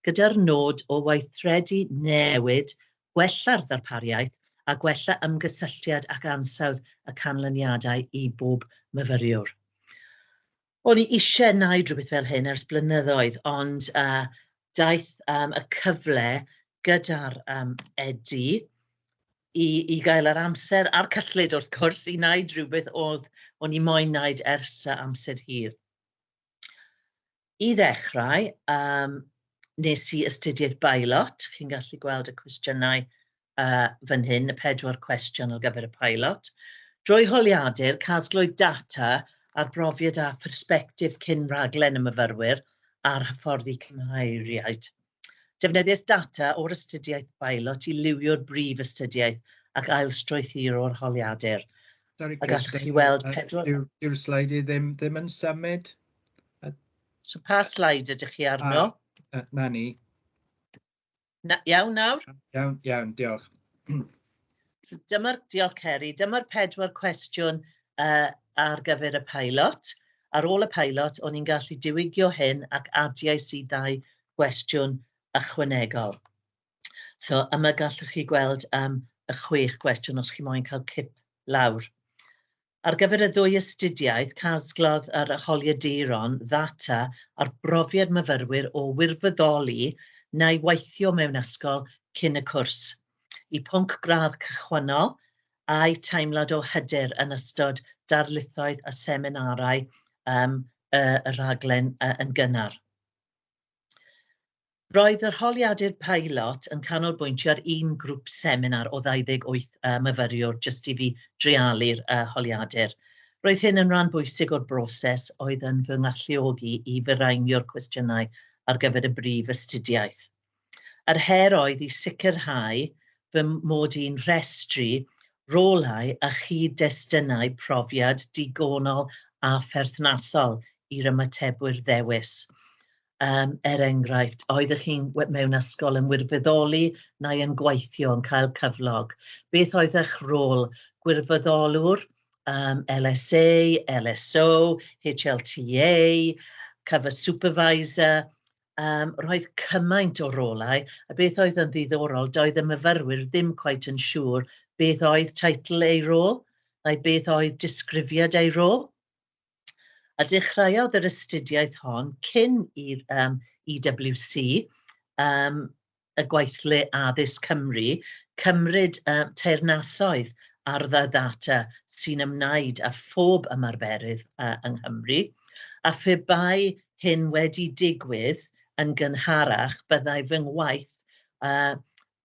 gyda'r nod o weithredu newid, gwella'r ddarpariaeth a gwella ymgysylltiad ac ansawdd y canlyniadau i bob myfyriwr. O'n i eisiau gwneud rhywbeth fel hyn ers blynyddoedd, ond daeth y cyfle gyda'r EDI i gael yr amser a'r cyllid wrth gwrs i wneud rhywbeth o'n i moyn wneud ers amser hir. I ddechrau, nes i astudiaeth pilot, chi'n gallu gweld y cwestiynau fan hyn, y 4 cwestiwn ar gyfer y pilot. Drwy holiadur, casglwyd data ar brofiad a perspektif cyn raglen y myfyrwyr a'r hyfforddi cymhaeriaid. Defnyddiais data o'r astudiaeth pilot i liwio'r brif astudiaeth ac ailstrwythuro'r holiadur. Sorry, A Chris, gallwch chi weld yw'r sleid i ddim yn symud? So pa sleid ydych chi arno? Na ni. Iawn nawr? Iawn, diolch. So diolch Ceri, dyma'r 4 cwestiwn ar gyfer y pilot. Ar ôl y pilot, o'n i'n gallu diwygio hyn ac adiais i 2 gwestiwn ychwanegol. So yma gallwch chi gweld y 6 cwestiwn os chi moyn cael cip lawr. Ar gyfer y 2 astudiaeth, casglodd yr holiaduron ddata ar brofiad myfyrwyr o wirfoddoli neu weithio mewn ysgol cyn y cwrs, i pwnc gradd cychwynnol a'i teimlad o hyder yn ystod darlithoedd a seminarau y rhaglen yn gynnar. Roedd yr holiadur pilot yn canolbwyntio ar un grŵp seminar o 28 myfyriwr jyst i fi dreialu'r holiadur. Roedd hyn yn rhan bwysig o'r broses oedd yn fy ngalluogi i firainio'r cwestiynau ar gyfer y brif astudiaeth. Yr her oedd i sicrhau fy mod i'n rhestru rolau a chyd-destunau profiad digonol a pherthnasol i'r ymatebwyr ddewis. Enghraifft, oeddech chi'n mewn ysgol yn wirfoddoli neu yn gweithio yn cael cyflog. Beth oedd eich rôl? Gwirfoddolwr, LSA, LSO, HLTA, cover supervisor. Roedd cymaint o rolau, a beth oedd yn ddiddorol, doedd y myfyrwyr ddim cweit yn siŵr beth oedd teitl ei rôl, neu beth oedd disgrifiad ei rôl. A dechreuodd yr astudiaeth hon cyn i'r EWC, y gweithle addysg Cymru, cymryd teyrnasoedd ar y ddata sy'n ymwneud â phob ymarferydd yng Nghymru, a phe bai hyn wedi digwydd yn gynharach, byddai fy ngwaith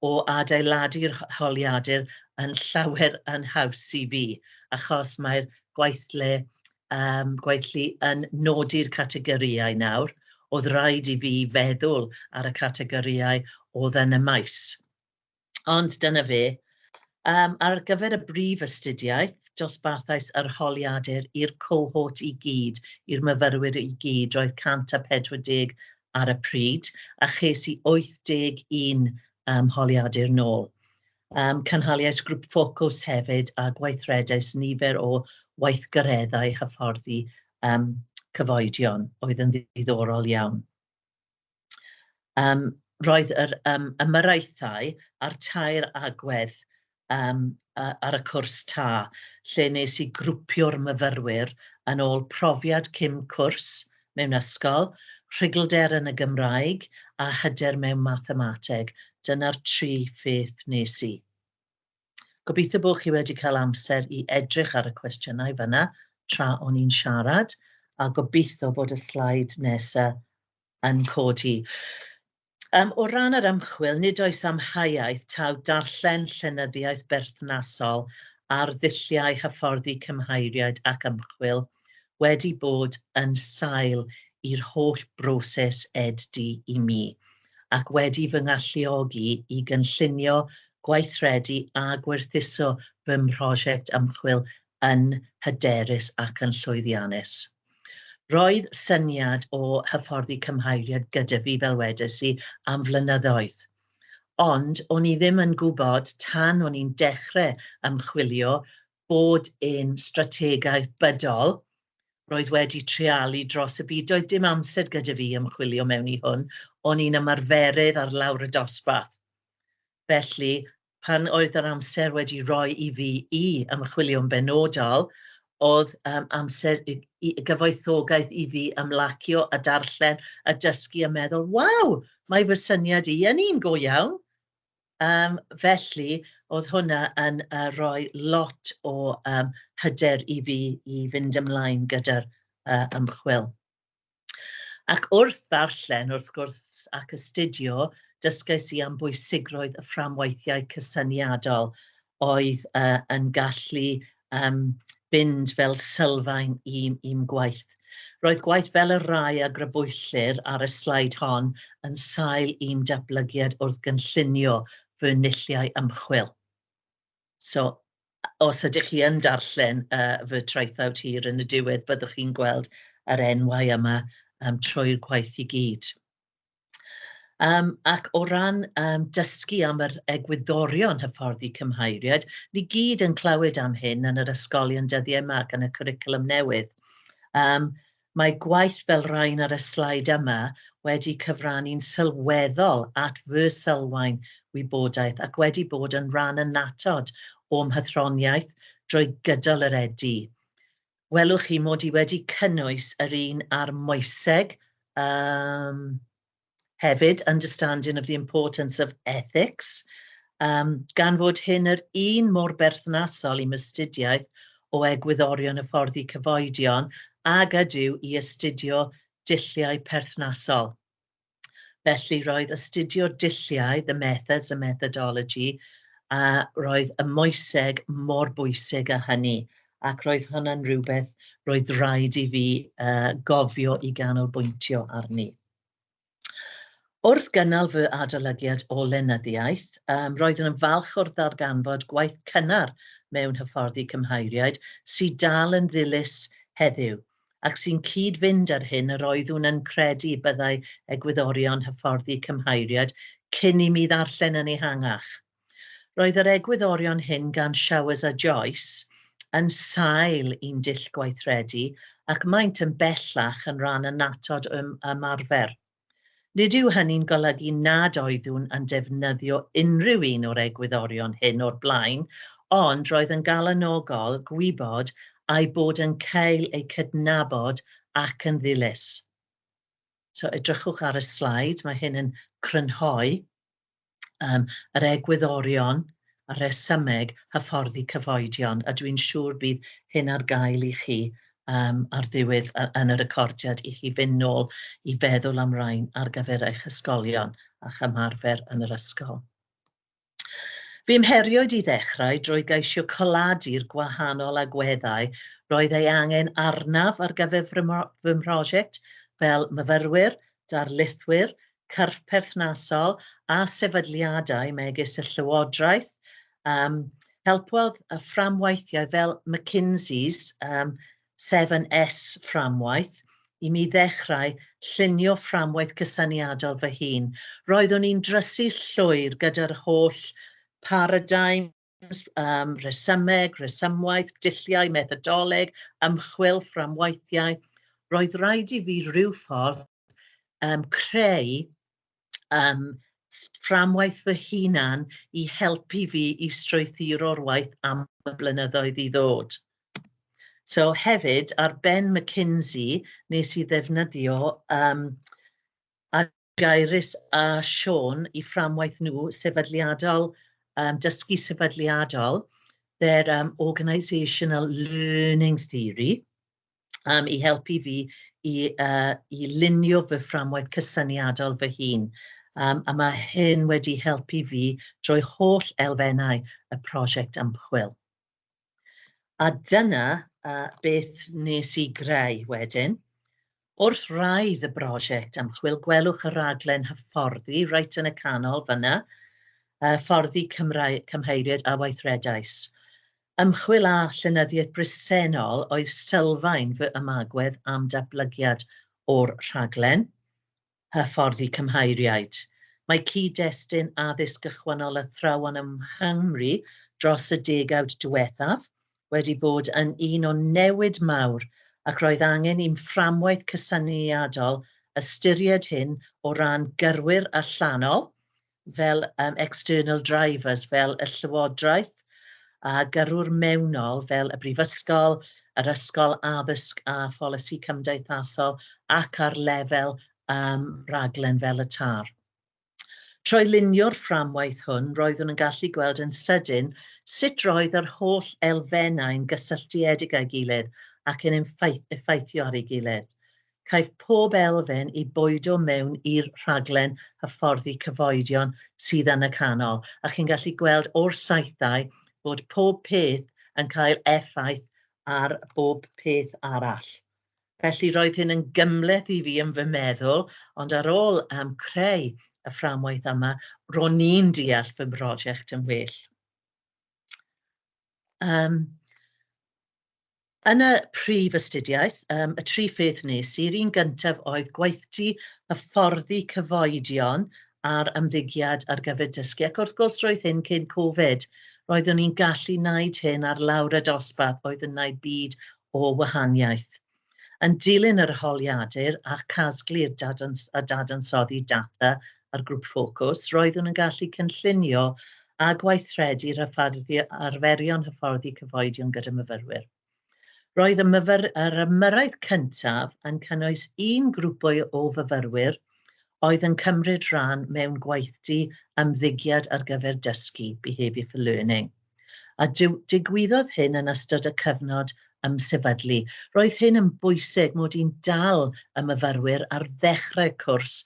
o adeiladu'r holiadur yn llawer yn haws i fi, achos mae'r gweithlu yn nodi'r categoriau nawr, oedd rhaid i fi feddwl ar y categoriau oedd yn y maes. Ond dyna fe, ar gyfer y brif astudiaeth, dosbarthais yr holiadur i'r cohort i gyd, i'r myfyrwyr i gyd, roedd 140 ar y pryd, a ches i 81 holiadur nôl. Cynhaliais grŵp ffocws hefyd a gweithredais nifer o weithgareddau hyfforddi cyfoedion oedd yn ddiddorol iawn. Roedd yr ymyrraethau ar tair agwedd ar y cwrs ta, lle nes i grwpio'r myfyrwyr yn ôl profiad cyn cwrs mewn ysgol, rhugylder yn y Gymraeg a hyder mewn mathemateg. Dyna'r 3 pheth nes i. Gobeithio bod chi wedi cael amser I edrych ar y cwestiynau fyna tra o'n i'n siarad, a gobeithio bod y sleid nesaf yn codi. O ran yr ymchwil, nid oes amheuaeth taw darllen llenyddiaeth berthnasol ar ddulliau hyfforddi cymheiriad ac ymchwil wedi bod yn sail i'r holl broses EdD I mi, ac wedi fy ngalluogi I gynllunio, gweithredu a gwerthuso fy mhrosiect ymchwil yn hyderus ac yn llwyddiannus. Roedd syniad o hyfforddi cymheiriad gyda fi fel wedes I am flynyddoedd, ond o'n I ddim yn gwybod tan o'n i'n dechrau ymchwilio bod ein strategaeth bydol roedd wedi trialu dros y byd. Doedd dim amser gyda fi ymchwilio mewn I hwn, o'n i'n ymarferydd ar lawr y dosbarth. Felly, pan oedd yr amser wedi rhoi I fi I ymchwilio'n benodol, oedd amser gyfoethogaeth I fi ymlacio a darllen, a dysgu a meddwl, waw, mae fy syniad I yn un go iawn. Felly, oedd hwnna yn rhoi lot o hyder I fi I fynd ymlaen gyda'r ymchwil. Ac wrth ddarllen, wrth gwrs, ac astudio, dysgais I am bwysigrwydd y fframweithiau cysyniadol oedd yn gallu fynd fel sylfaen I'm gwaith. Roedd gwaith fel y rai a grybwyllir ar y sleid hon yn sail I'm datblygiad wrth gynllunio fy nilliau ymchwil. So, os ydych chi yn darllen fy traethawd hir yn y diwedd, byddwch chi'n gweld yr enwau yma trwy'r gwaith I gyd. Ac o ran dysgu am yr egwyddorion hyfforddi cymheiriad, ni gyd yn clywed am hyn yn yr ysgolion dyddiau yma ac yn y cwricwlwm newydd. Mae gwaith fel rhain ar y sleid yma wedi cyfrannu'n sylweddol at fy sylwaen wybodaeth ac wedi bod yn rhan annatod o mhythroniaeth drwy gydol yr EdD. Welwch chi mod I wedi cynnwys yr un ar moeseg, hefyd understanding of the importance of ethics, gan fod hyn yr un mor berthnasol I mystudiaeth o egwyddorion hyfforddi cyfoedion ag ydyw I astudio dulliau perthnasol. Felly roedd astudio dulliau, the methods, the methodology, a roedd y moeseg mor bwysig â hynny, ac roedd hwnna'n rhywbeth roedd rhaid I fi gofio I ganolbwyntio arni. Wrth gynnal fy adolygiad o lenyddiaeth, roedd yn falch o'r ddarganfod gwaith cynnar mewn hyfforddi cymheiriad sydd dal yn ddilys heddiw, ac sy'n cyd-fynd ar hyn yr oeddwn yn credu byddai egwyddorion hyfforddi cymheiriad cyn I mi ddarllen yn ehangach. Roedd yr egwyddorion hyn gan Showers a Joyce yn sail i'n dull gweithredu ac maent yn bellach yn rhan annatod ymarfer. Nid yw hynny'n golygu nad oeddwn yn defnyddio unrhyw un o'r egwyddorion hyn o'r blaen, ond roedd yn galanogol gwybod a'i bod yn cael eu cydnabod ac yn ddilys. So edrychwch ar y sleid, mae hyn yn crynhoi yr egwyddorion a resymeg hyfforddi cyfoedion, a dwi'n siŵr bydd hyn ar gael I chi ar ddiwedd yn y recordiad I chi fynd nôl I feddwl am rain ar gyfer eich ysgolion a'ch ymarfer yn yr ysgol. Fe ymheriwyd I ddechrau drwy geisio coladu'r gwahanol agweddau roedd ei angen arnaf ar gyfer fy mhrosiect fel myfyrwyr, darlithwyr, cyrff perthnasol a sefydliadau megis y llywodraeth. Helpodd y fframweithiau fel McKinsey's 7S fframwaith I mi ddechrau llunio fframwaith cysyniadol fy hun. Roeddwn i'n drysu llwyr gyda'r holl paradigms, resymeg, resymwaith, dulliau, methodoleg, ymchwil, fframweithiau. Roedd rhaid I fi rhyw ffordd creu fframwaith fy hunan I helpu fi I strwythuro'r waith am y blynyddoedd I ddod. So hefyd, ar ben McKinsey, nes I ddefnyddio a Gairis a Siôn I fframwaith nhw sefydliadol, dysgu sefydliadol, their organisational learning theory I helpu fi i lunio fy fframwaith cysyniadol fy hun. A mae hyn wedi helpu fi drwy holl elfennau y prosiect ymchwil. A dyna beth nes I greu wedyn. Wrth raidd y brosiect ymchwil, gwelwch y raglen hyfforddi reit yn y canol fyna, fforddi cymheiriad a weithredais. Ymchwil a llenyddiaeth bresennol oedd sylfaen fy ymagwedd am datblygiad o'r rhaglen, hyfforddi cymheiriaid. Mae cyd-destun addysg gychwynnol athrawon ym Nghymru dros y degawd diwethaf wedi bod yn un o newid mawr ac roedd angen i'n fframwaith cysyniadol ystyried hyn o ran gyrwyr allanol fel external drivers fel y llywodraeth a gyrwyr mewnol fel y brifysgol, yr ysgol addysg a pholisi cymdeithasol ac ar lefel raglen fel y TAR. Trwy lunio'r fframwaith hwn, roeddwn yn gallu gweld yn sydyn sut roedd yr holl elfennau'n gysylltiedig â'i gilydd ac yn effeithio ar ei gilydd. Caiff pob elfen I bwydo mewn i'r rhaglen hyfforddi cyfoedion sydd yn y canol, a chi'n gallu gweld o'r saethau bod pob peth yn cael effaith ar bob peth arall. Felly roedd hyn yn gymleth I fi yn fy meddwl, ond ar ôl creu y fframwaith yma, ro'n i'n deall fy brosiect yn well. Yn y prif astudiaeth, y tri pheth nes i'r un gyntaf oedd gweithdy hyfforddi cyfoedion a'r ymddygiad ar gyfer dysgu. Ac wrth gwrs roedd hyn cyn Covid. Roeddwn ni'n gallu wneud hyn ar lawr y dosbarth oedd yn gwneud byd o wahaniaeth. Yn dilyn yr holiadur a casglu'r dadansoddi data ar grŵp ffocws, roeddwn yn gallu cynllunio a gweithredu'r arferion hyfforddi cyfoedion gyda myfyrwyr. Roedd yr ymyrraeth cyntaf yn cynnwys un grŵp o fyfyrwyr oedd yn cymryd rhan mewn gweithdy ymddygiad ar gyfer dysgu, behaviour for learning. A digwyddodd hyn yn ystod y cyfnod ymsefydlu. Roedd hyn yn bwysig mod i'n dal y myfyrwyr ar ddechrau cwrs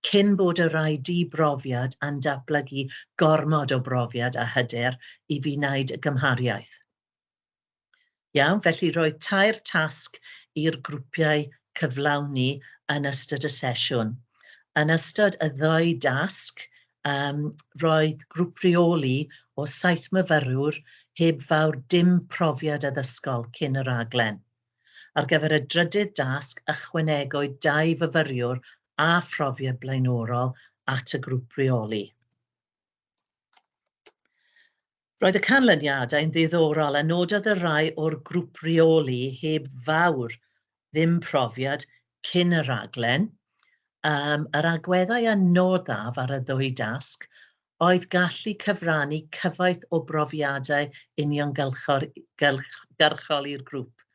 cyn bod y rai dibrofiad yn datblygu gormod o brofiad a hyder I fi wneud y gymhariaeth. Iawn, felly roedd tair tasg i'r grwpiau cyflawni yn ystod y sesiwn. Yn ystod y ddau dasg, roedd grŵp reoli o 7 myfyrwyr heb fawr dim profiad addysgol cyn y raglen. Ar gyfer y drydydd dasg, ychwanegwyd 2 fyfyriwr a phrofiad blaenorol at y grŵp reoli. Roedd y canlyniadau'n ddiddorol a nododd y rai o'r grŵp reoli heb fawr ddim profiad cyn y raglen. Yr agweddau anoddaf ar y ddwy dasg oedd gallu cyfrannu cyfaith o brofiadau uniongyrchol i'r grŵp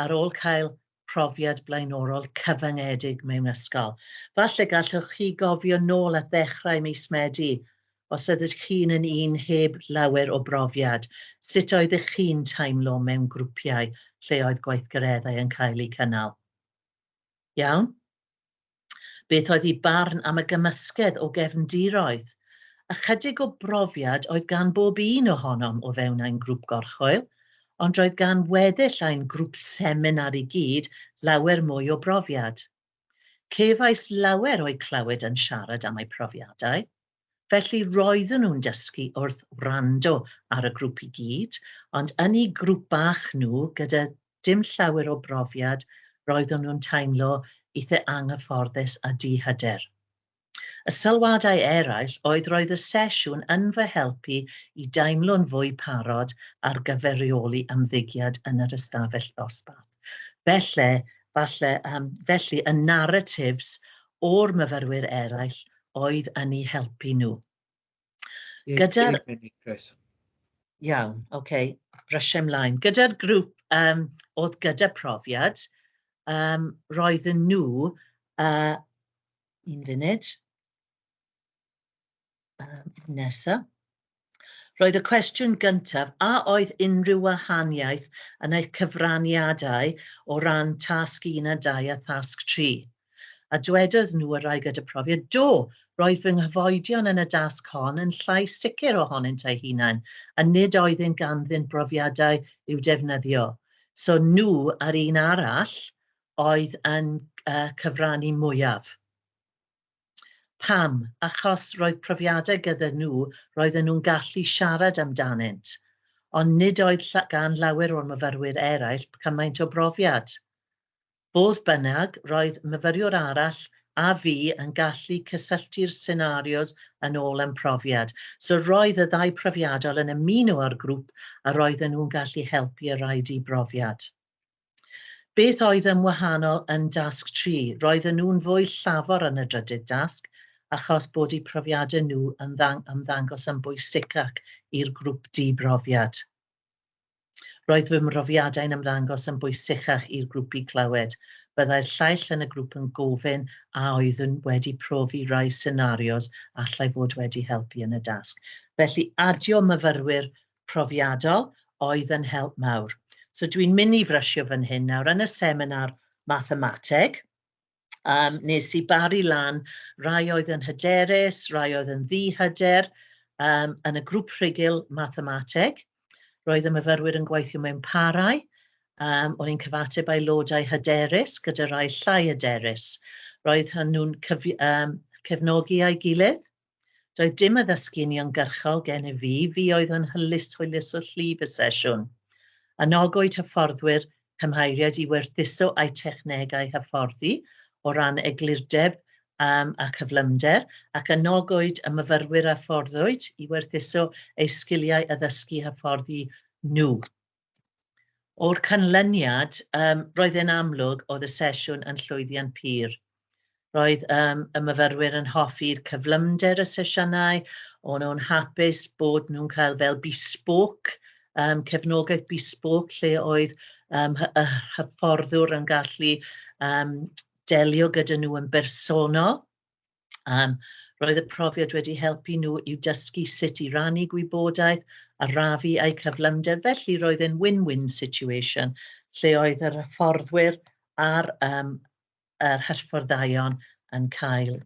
ar ôl cael profiad blaenorol cyfyngedig mewn ysgol. Falle gallwch chi gofio nôl at ddechrau mis Medi, os ydych chi'n yn un heb lawer o brofiad, sut oeddech chi'n teimlo mewn grwpiau lle oedd gweithgareddau yn cael eu cynnal? Iawn? Beth oedd ei barn am y gymysgedd o gefndiroedd? Ychydig o brofiad oedd gan bob un ohonom o fewn ein grŵp gorchwil, ond roedd gan weddill ein grŵp seminar I gyd lawer mwy o brofiad. Cefais lawer o'i clywed yn siarad am eu profiadau, felly roedden nhw'n dysgu wrth wrando ar y grŵp I gyd, ond yn eu grŵp bach nhw gyda dim llawer o brofiad, roedden nhw'n teimlo eitha anghyfforddus a dihyder. Y sylwadau eraill oedd roedd y sesiwn yn fy helpu I daimlo'n fwy parod ar gyfer reoli ymddygiad yn yr ystafell ddosbarth. Felly y narratives o'r myfyrwyr eraill oedd yn ei helpu nhw. Gyda'r... Iawn, okay, brysio ymlaen. Gyda'r grŵp oedd gyda profiad, roedden nhw, un funud, nesa, Roedd y cwestiwn gyntaf, a oedd unrhyw wahaniaeth yn eu cyfraniadau o ran tasg 1 a 2 a tasg 3? A dywedodd nhw y rai gyda profiad, do, roedd fy nghyfoedion yn y dasg hon yn llai sicr ohonynt eu hunain, a nid oeddyn ganddyn brofiadau i'w defnyddio. So nhw ar un arall oedd yn cyfrannu mwyaf. Pam? Achos roedd profiadau gyda nhw roedden nhw'n gallu siarad amdanynt, ond nid oedd gan lawer o'r myfyrwyr eraill cymaint o brofiad. Fodd bynnag, roedd myfyriwr arall a fi yn gallu cysylltu'r senarios yn ôl am profiad. So roedd y ddau profiadol yn ymuno â'r grŵp a roedden nhw'n gallu helpu y rhaid i brofiad. Beth oedd yn wahanol yn dasg 3? Roedden nhw'n fwy llafar yn y drydydd dasg, achos bod eu profiadau nhw yn ymddangos yn bwysicach i'r grŵp dibrofiad. Roedd fy mrofiadau'n ymddangos yn bwysicach i'r grŵp i clywed. Byddai'r llaill yn y grŵp yn gofyn a oeddwn wedi profi rai senarios allai fod wedi helpu yn y dasg. Felly adio myfyrwyr profiadol oedd yn help mawr. So dwi'n mynd i frysio fan hyn nawr yn y seminar mathemateg. Nes i bari lan rai oedd yn hyderus, rai oedd yn ddihyder yn y grŵp rhugl mathemateg. Roedd y myfyrwyr yn gweithio mewn parau. O'n i'n cyfateb aelodau hyderus gyda rai llai hyderus. Roedd nhw'n cefnogi a'i gilydd. Doedd dim addysgu uniongyrchol gen i fi oedd yn hwylus o llif y sesiwn. Anogwyd hyfforddwyr cymheiriad i werthuso eu technegau hyfforddi o ran eglurdeb a cyflymder, ac anogwyd y myfyrwyr a fforddwyd i werthuso eu sgiliau addysgu hyfforddi nhw. O'r canlyniad, roedd yn amlwg oedd y sesiwn yn llwyddiant pur. Roedd y myfyrwyr yn hoffi'r cyflymder y sesiynau, o'n nhw'n hapus bod nhw'n cael fel bespoke, cefnogaeth bespoke lle oedd y hyfforddwr yn gallu delio gyda nhw yn bersonol. Roedd y profiad wedi helpu nhw i'w dysgu sut i rannu gwybodaeth a rafu eu cyflymder. Felly roedd yn win-win situation lle oedd yr hyfforddwyr a'r hyfforddaion yn cael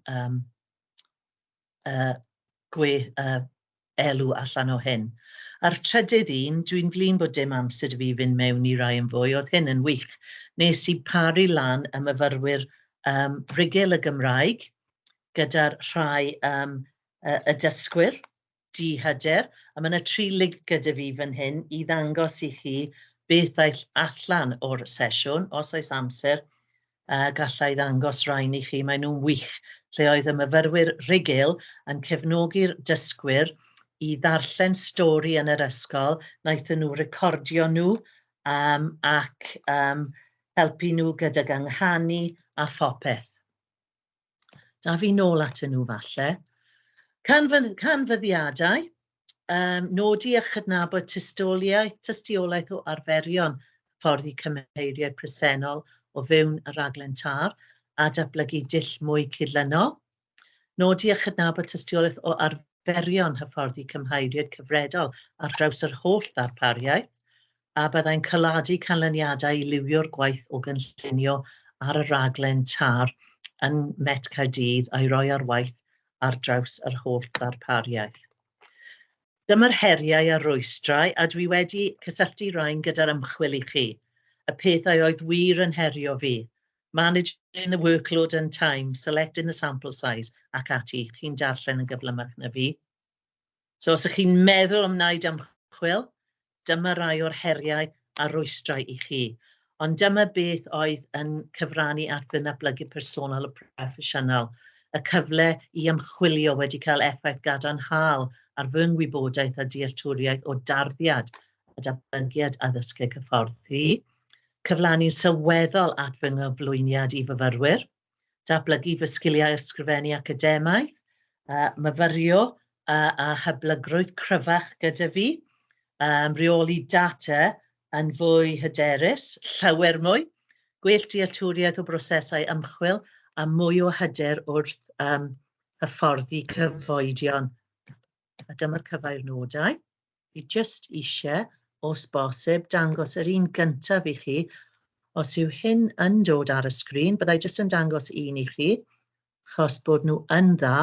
elw allan o hyn. A'r trydydd un, dwi'n flin bod dim amser 'da fi fynd mewn i rai yn fwy, oedd hyn yn wych. Nes i pari lan y myfyrwyr rhugl y Gymraeg gyda'r rhai y dysgwyr, dihyder, a mae yna 3 link gyda fi fan hyn i ddangos i chi beth aill allan o'r sesiwn, os oes amser, gallai ddangos rhain i chi, maen nhw'n wych, lle oedd y myfyrwyr rhugl yn cefnogi'r dysgwyr i ddarllen stori yn yr ysgol, wnaethon nhw recordio nhw ac helpu nhw gyda ganghanu a phopeth. Da fi nôl atyn nhw falle. Canfyddiadau, nodi a chydnabod tystiolaeth o arferion hyfforddi cymheiriad presennol o fewn y raglen TAR a datblygu dull mwy cydlynol. Nodi a chydnabod tystiolaeth o arferion hyfforddi cymheiriad cyfredol ar draws yr holl ddarpariaeth, a byddai'n coladu canlyniadau i liwio'r gwaith o gynllunio ar y raglen TAR yn Met Caerdydd a'i roi ar waith ar draws yr holl ddarpariaeth. Dyma'r heriau a rwystrau, a dwi wedi cysylltu rhain gyda'r ymchwil i chi. Y pethau oedd wir yn herio fi. Managing the workload and time, selecting the sample size, ac ati. Chi'n darllen yn gyflymach na fi. So os ych chi'n meddwl am wneud ymchwil, dyma rai o'r heriau a rwystrau i chi. Ond dyma beth oedd yn cyfrannu at fy natblygu personol a proffesiynol. Y cyfle i ymchwilio wedi cael effaith gadarnhaol ar fy ngwybodaeth a dealltwriaeth o darddiad a datblygiad addysgu hyfforddi, cyflawni'n sylweddol at fy gyflwyniad i fyfyrwyr, datblygu fy sgiliau ysgrifennu academaidd, myfyrio a hyblygrwydd cryfach gyda fi, reoli data yn fwy hyderus, llawer mwy, gwell dealltwriaeth o brosesau ymchwil a mwy o hyder wrth hyfforddi cyfoedion. A dyma'r cyfair nodau. fi jyst eisiau, os bosib, dangos yr un gyntaf i chi. Os yw hyn yn dod ar y sgrin, byddai jyst yn dangos un i chi, achos bod nhw yn dda.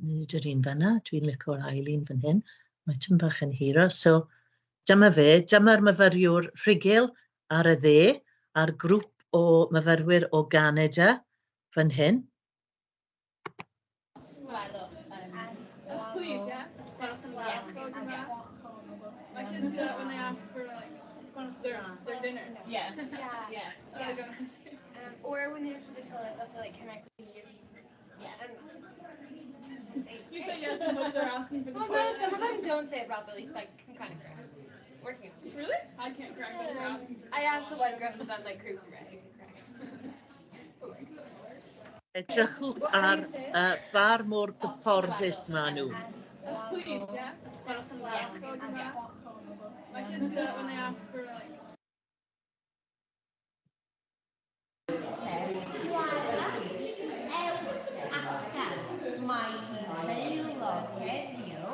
Nid yr un fyna, dwi'n licio'r ail un fan hyn. Mae tym bach yn hiro. So, dyma fe, dyma'r myfyriwr rhugl ar y dde, a'r grŵp o myfyrwyr o Ganada fan hyn. Please, yeah. My kids do that when they ask for their dinners. Yeah. Or when they're to the toilet, they'll say like, "Can I please?" Yeah. You say yes, and what if they're asking for the toilet? No, some of them don't say it properly, so I can kind of correct. Working on it. Really? I can't correct them. They're asking for. I asked the one girl who's on like group correct. Edrychwch ar bar mor gyfforddus maen nhw. Please, yeah. My kids do that when they ask for like. Mae hi'n heulog heddiw.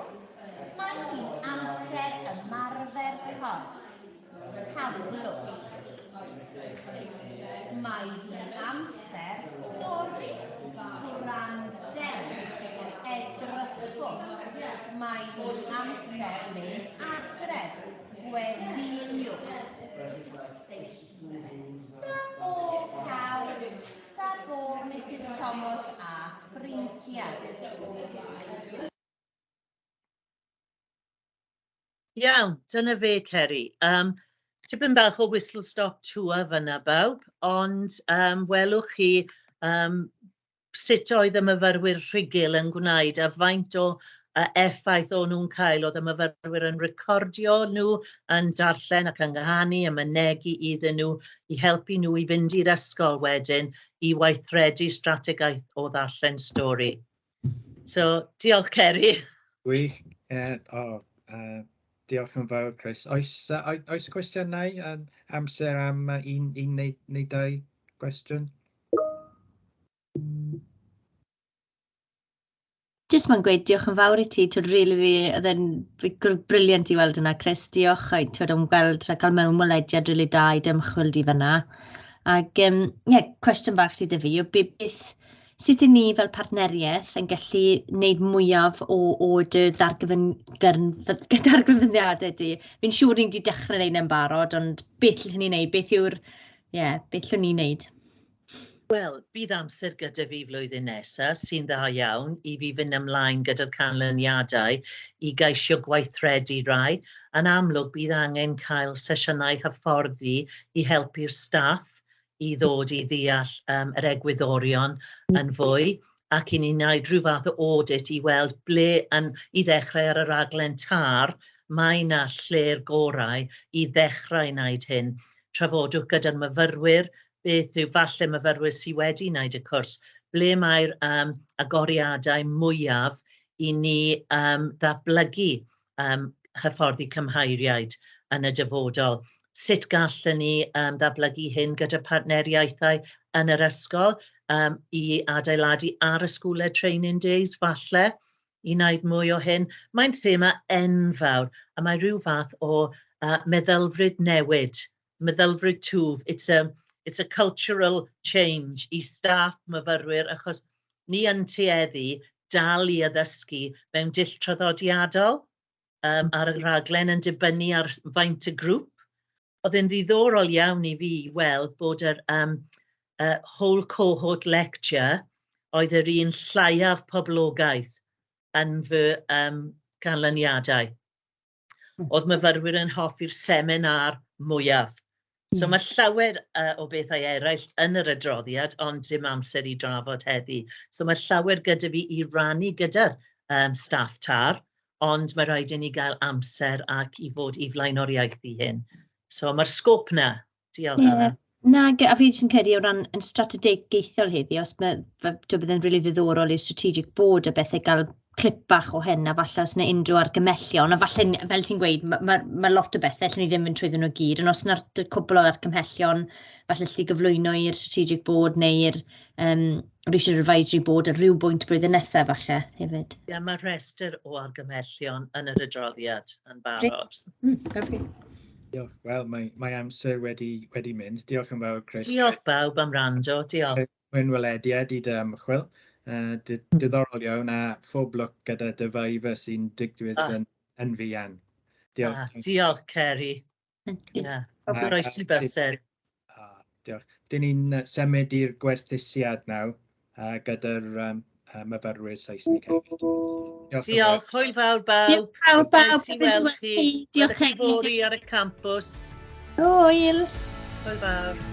Mae hi'n amser ymarfer corff. Taflwch. Mae hi'n amser stori. Gwrandewch. Edrychwch. Mae hi'n amser mynd adref. Gweddïliwch. Da bo pawb. Da bo Mrs Thomas a ffrindiau. Iawn, dyna fe, Ceri. Tipyn bach o whistle-stop tour fyna bawb, ond welwch chi sut oedd y myfyrwyr rhugl yn gwneud a faint o effaith o'n nhw'n cael. Oedd y myfyrwyr yn recordio nhw, yn darllen ac yn gahanu, yn mynegu iddyn nhw, i helpu nhw i fynd i'r ysgol wedyn i weithredu strategaeth o ddarllen stori. So, diolch Ceri. Gwych. Diolch yn fawr, Chris. Oes cwestiynau? Amser am un neu dau gwestiwn? Jyst ma'n gweud diolch yn fawr i ti, oedd e'n briliant i weld yna, Chris, diolch, twyd am gweld a cael mewn molediad rili da i ymchwil di fyna. Ac cwestiwn bach sydd y fi, sut i ni fel partneriaeth yn gallu wneud mwyaf o dy dargyfyniadau di? Fi'n siŵr ni'n di dechrau wneud yn barod, ond beth llwn ni wneud? Beth llwn ni wneud? Wel, bydd amser gyda fi flwyddyn nesaf sy'n dda iawn i fi fynd ymlaen gyda'r canlyniadau i geisio gweithredu rai. Yn amlwg, bydd angen cael sesiynau hyfforddi i helpu'r staff i ddod i ddeall yr egwyddorion yn fwy, ac i ni wneud rhyw fath o audit i weld ble i ddechrau ar y raglen tar, mae yna lle'r gorau i ddechrau wneud hyn. Trafodwch gyda'r myfyrwyr, beth yw falle myfyrwyr sydd wedi wneud y cwrs, ble mae'r agoriadau mwyaf i ni ddatblygu hyfforddi cymheiriaid yn y dyfodol. Sut gallen ni ddatblygu hyn gyda partneriaethau yn yr ysgol i adeiladu ar y sgwlau training days, falle, i wneud mwy o hyn. Mae'n thema enfawr, a mae rhyw fath o meddylfryd newid, meddylfryd twf. It's a cultural change i staff myfyrwyr, achos ni yn tueddu dal i addysgu mewn dull traddodiadol ar y rhaglen yn dibynnu ar faint y grŵp. Oedd yn ddiddorol iawn i fi weld bod yr whole cohort lecture oedd yr un lleiaf poblogaidd yn fy canlyniadau. Oedd myfyrwyr yn hoffi'r seminar mwyaf. So mae llawer o bethau eraill yn yr adroddiad, ond dim amser i drafod heddi. So mae llawer gyda fi i rannu gyda'r staff tar, ond mae rhaid i ni gael amser ac i fod i flaenoriaethu hyn. So mae'r sgôp na. Diolch Anna. A fi jyst yn credu o ran yn strategaethol heddi, os bydd yn rili ddiddorol i'r strategic board a bethau gael clip bach o hyn, a falle os yna unrhyw argymellion, a falle, fel ti'n gweud, mae lot o bethau, allan ni ddim yn trwyddo nhw gyd, ond os yna'r cwbl o argymhellion, falle lle gyflwyno i'r strategic board neu'r Regional Advisory Board ar ryw bwynt blwyddyn nesaf falle hefyd. Ie, mae rhestr o argymhellion yn yr adroddiad yn barod. Diolch. Wel, mae amser wedi mynd. Diolch yn fawr, Chris. Diolch bawb am rando, diolch. Ymwelediad i dy ymchwil. Diddorol iawn a phob lwc gyda dy faifa sy'n digwydd yn fuan. Diolch. Diolch, Ceri. Croesi bysau. Diolch. Dyn ni'n symud i'r gwerthusiad nawr gyda'r myfyrwyr Saesnig hefyd. Diolch, hwyl fawr bawb. Diolch bawb. Nes i weld chi. Diolch chi fory ar y campws. Hwyl. Hwyl fawr.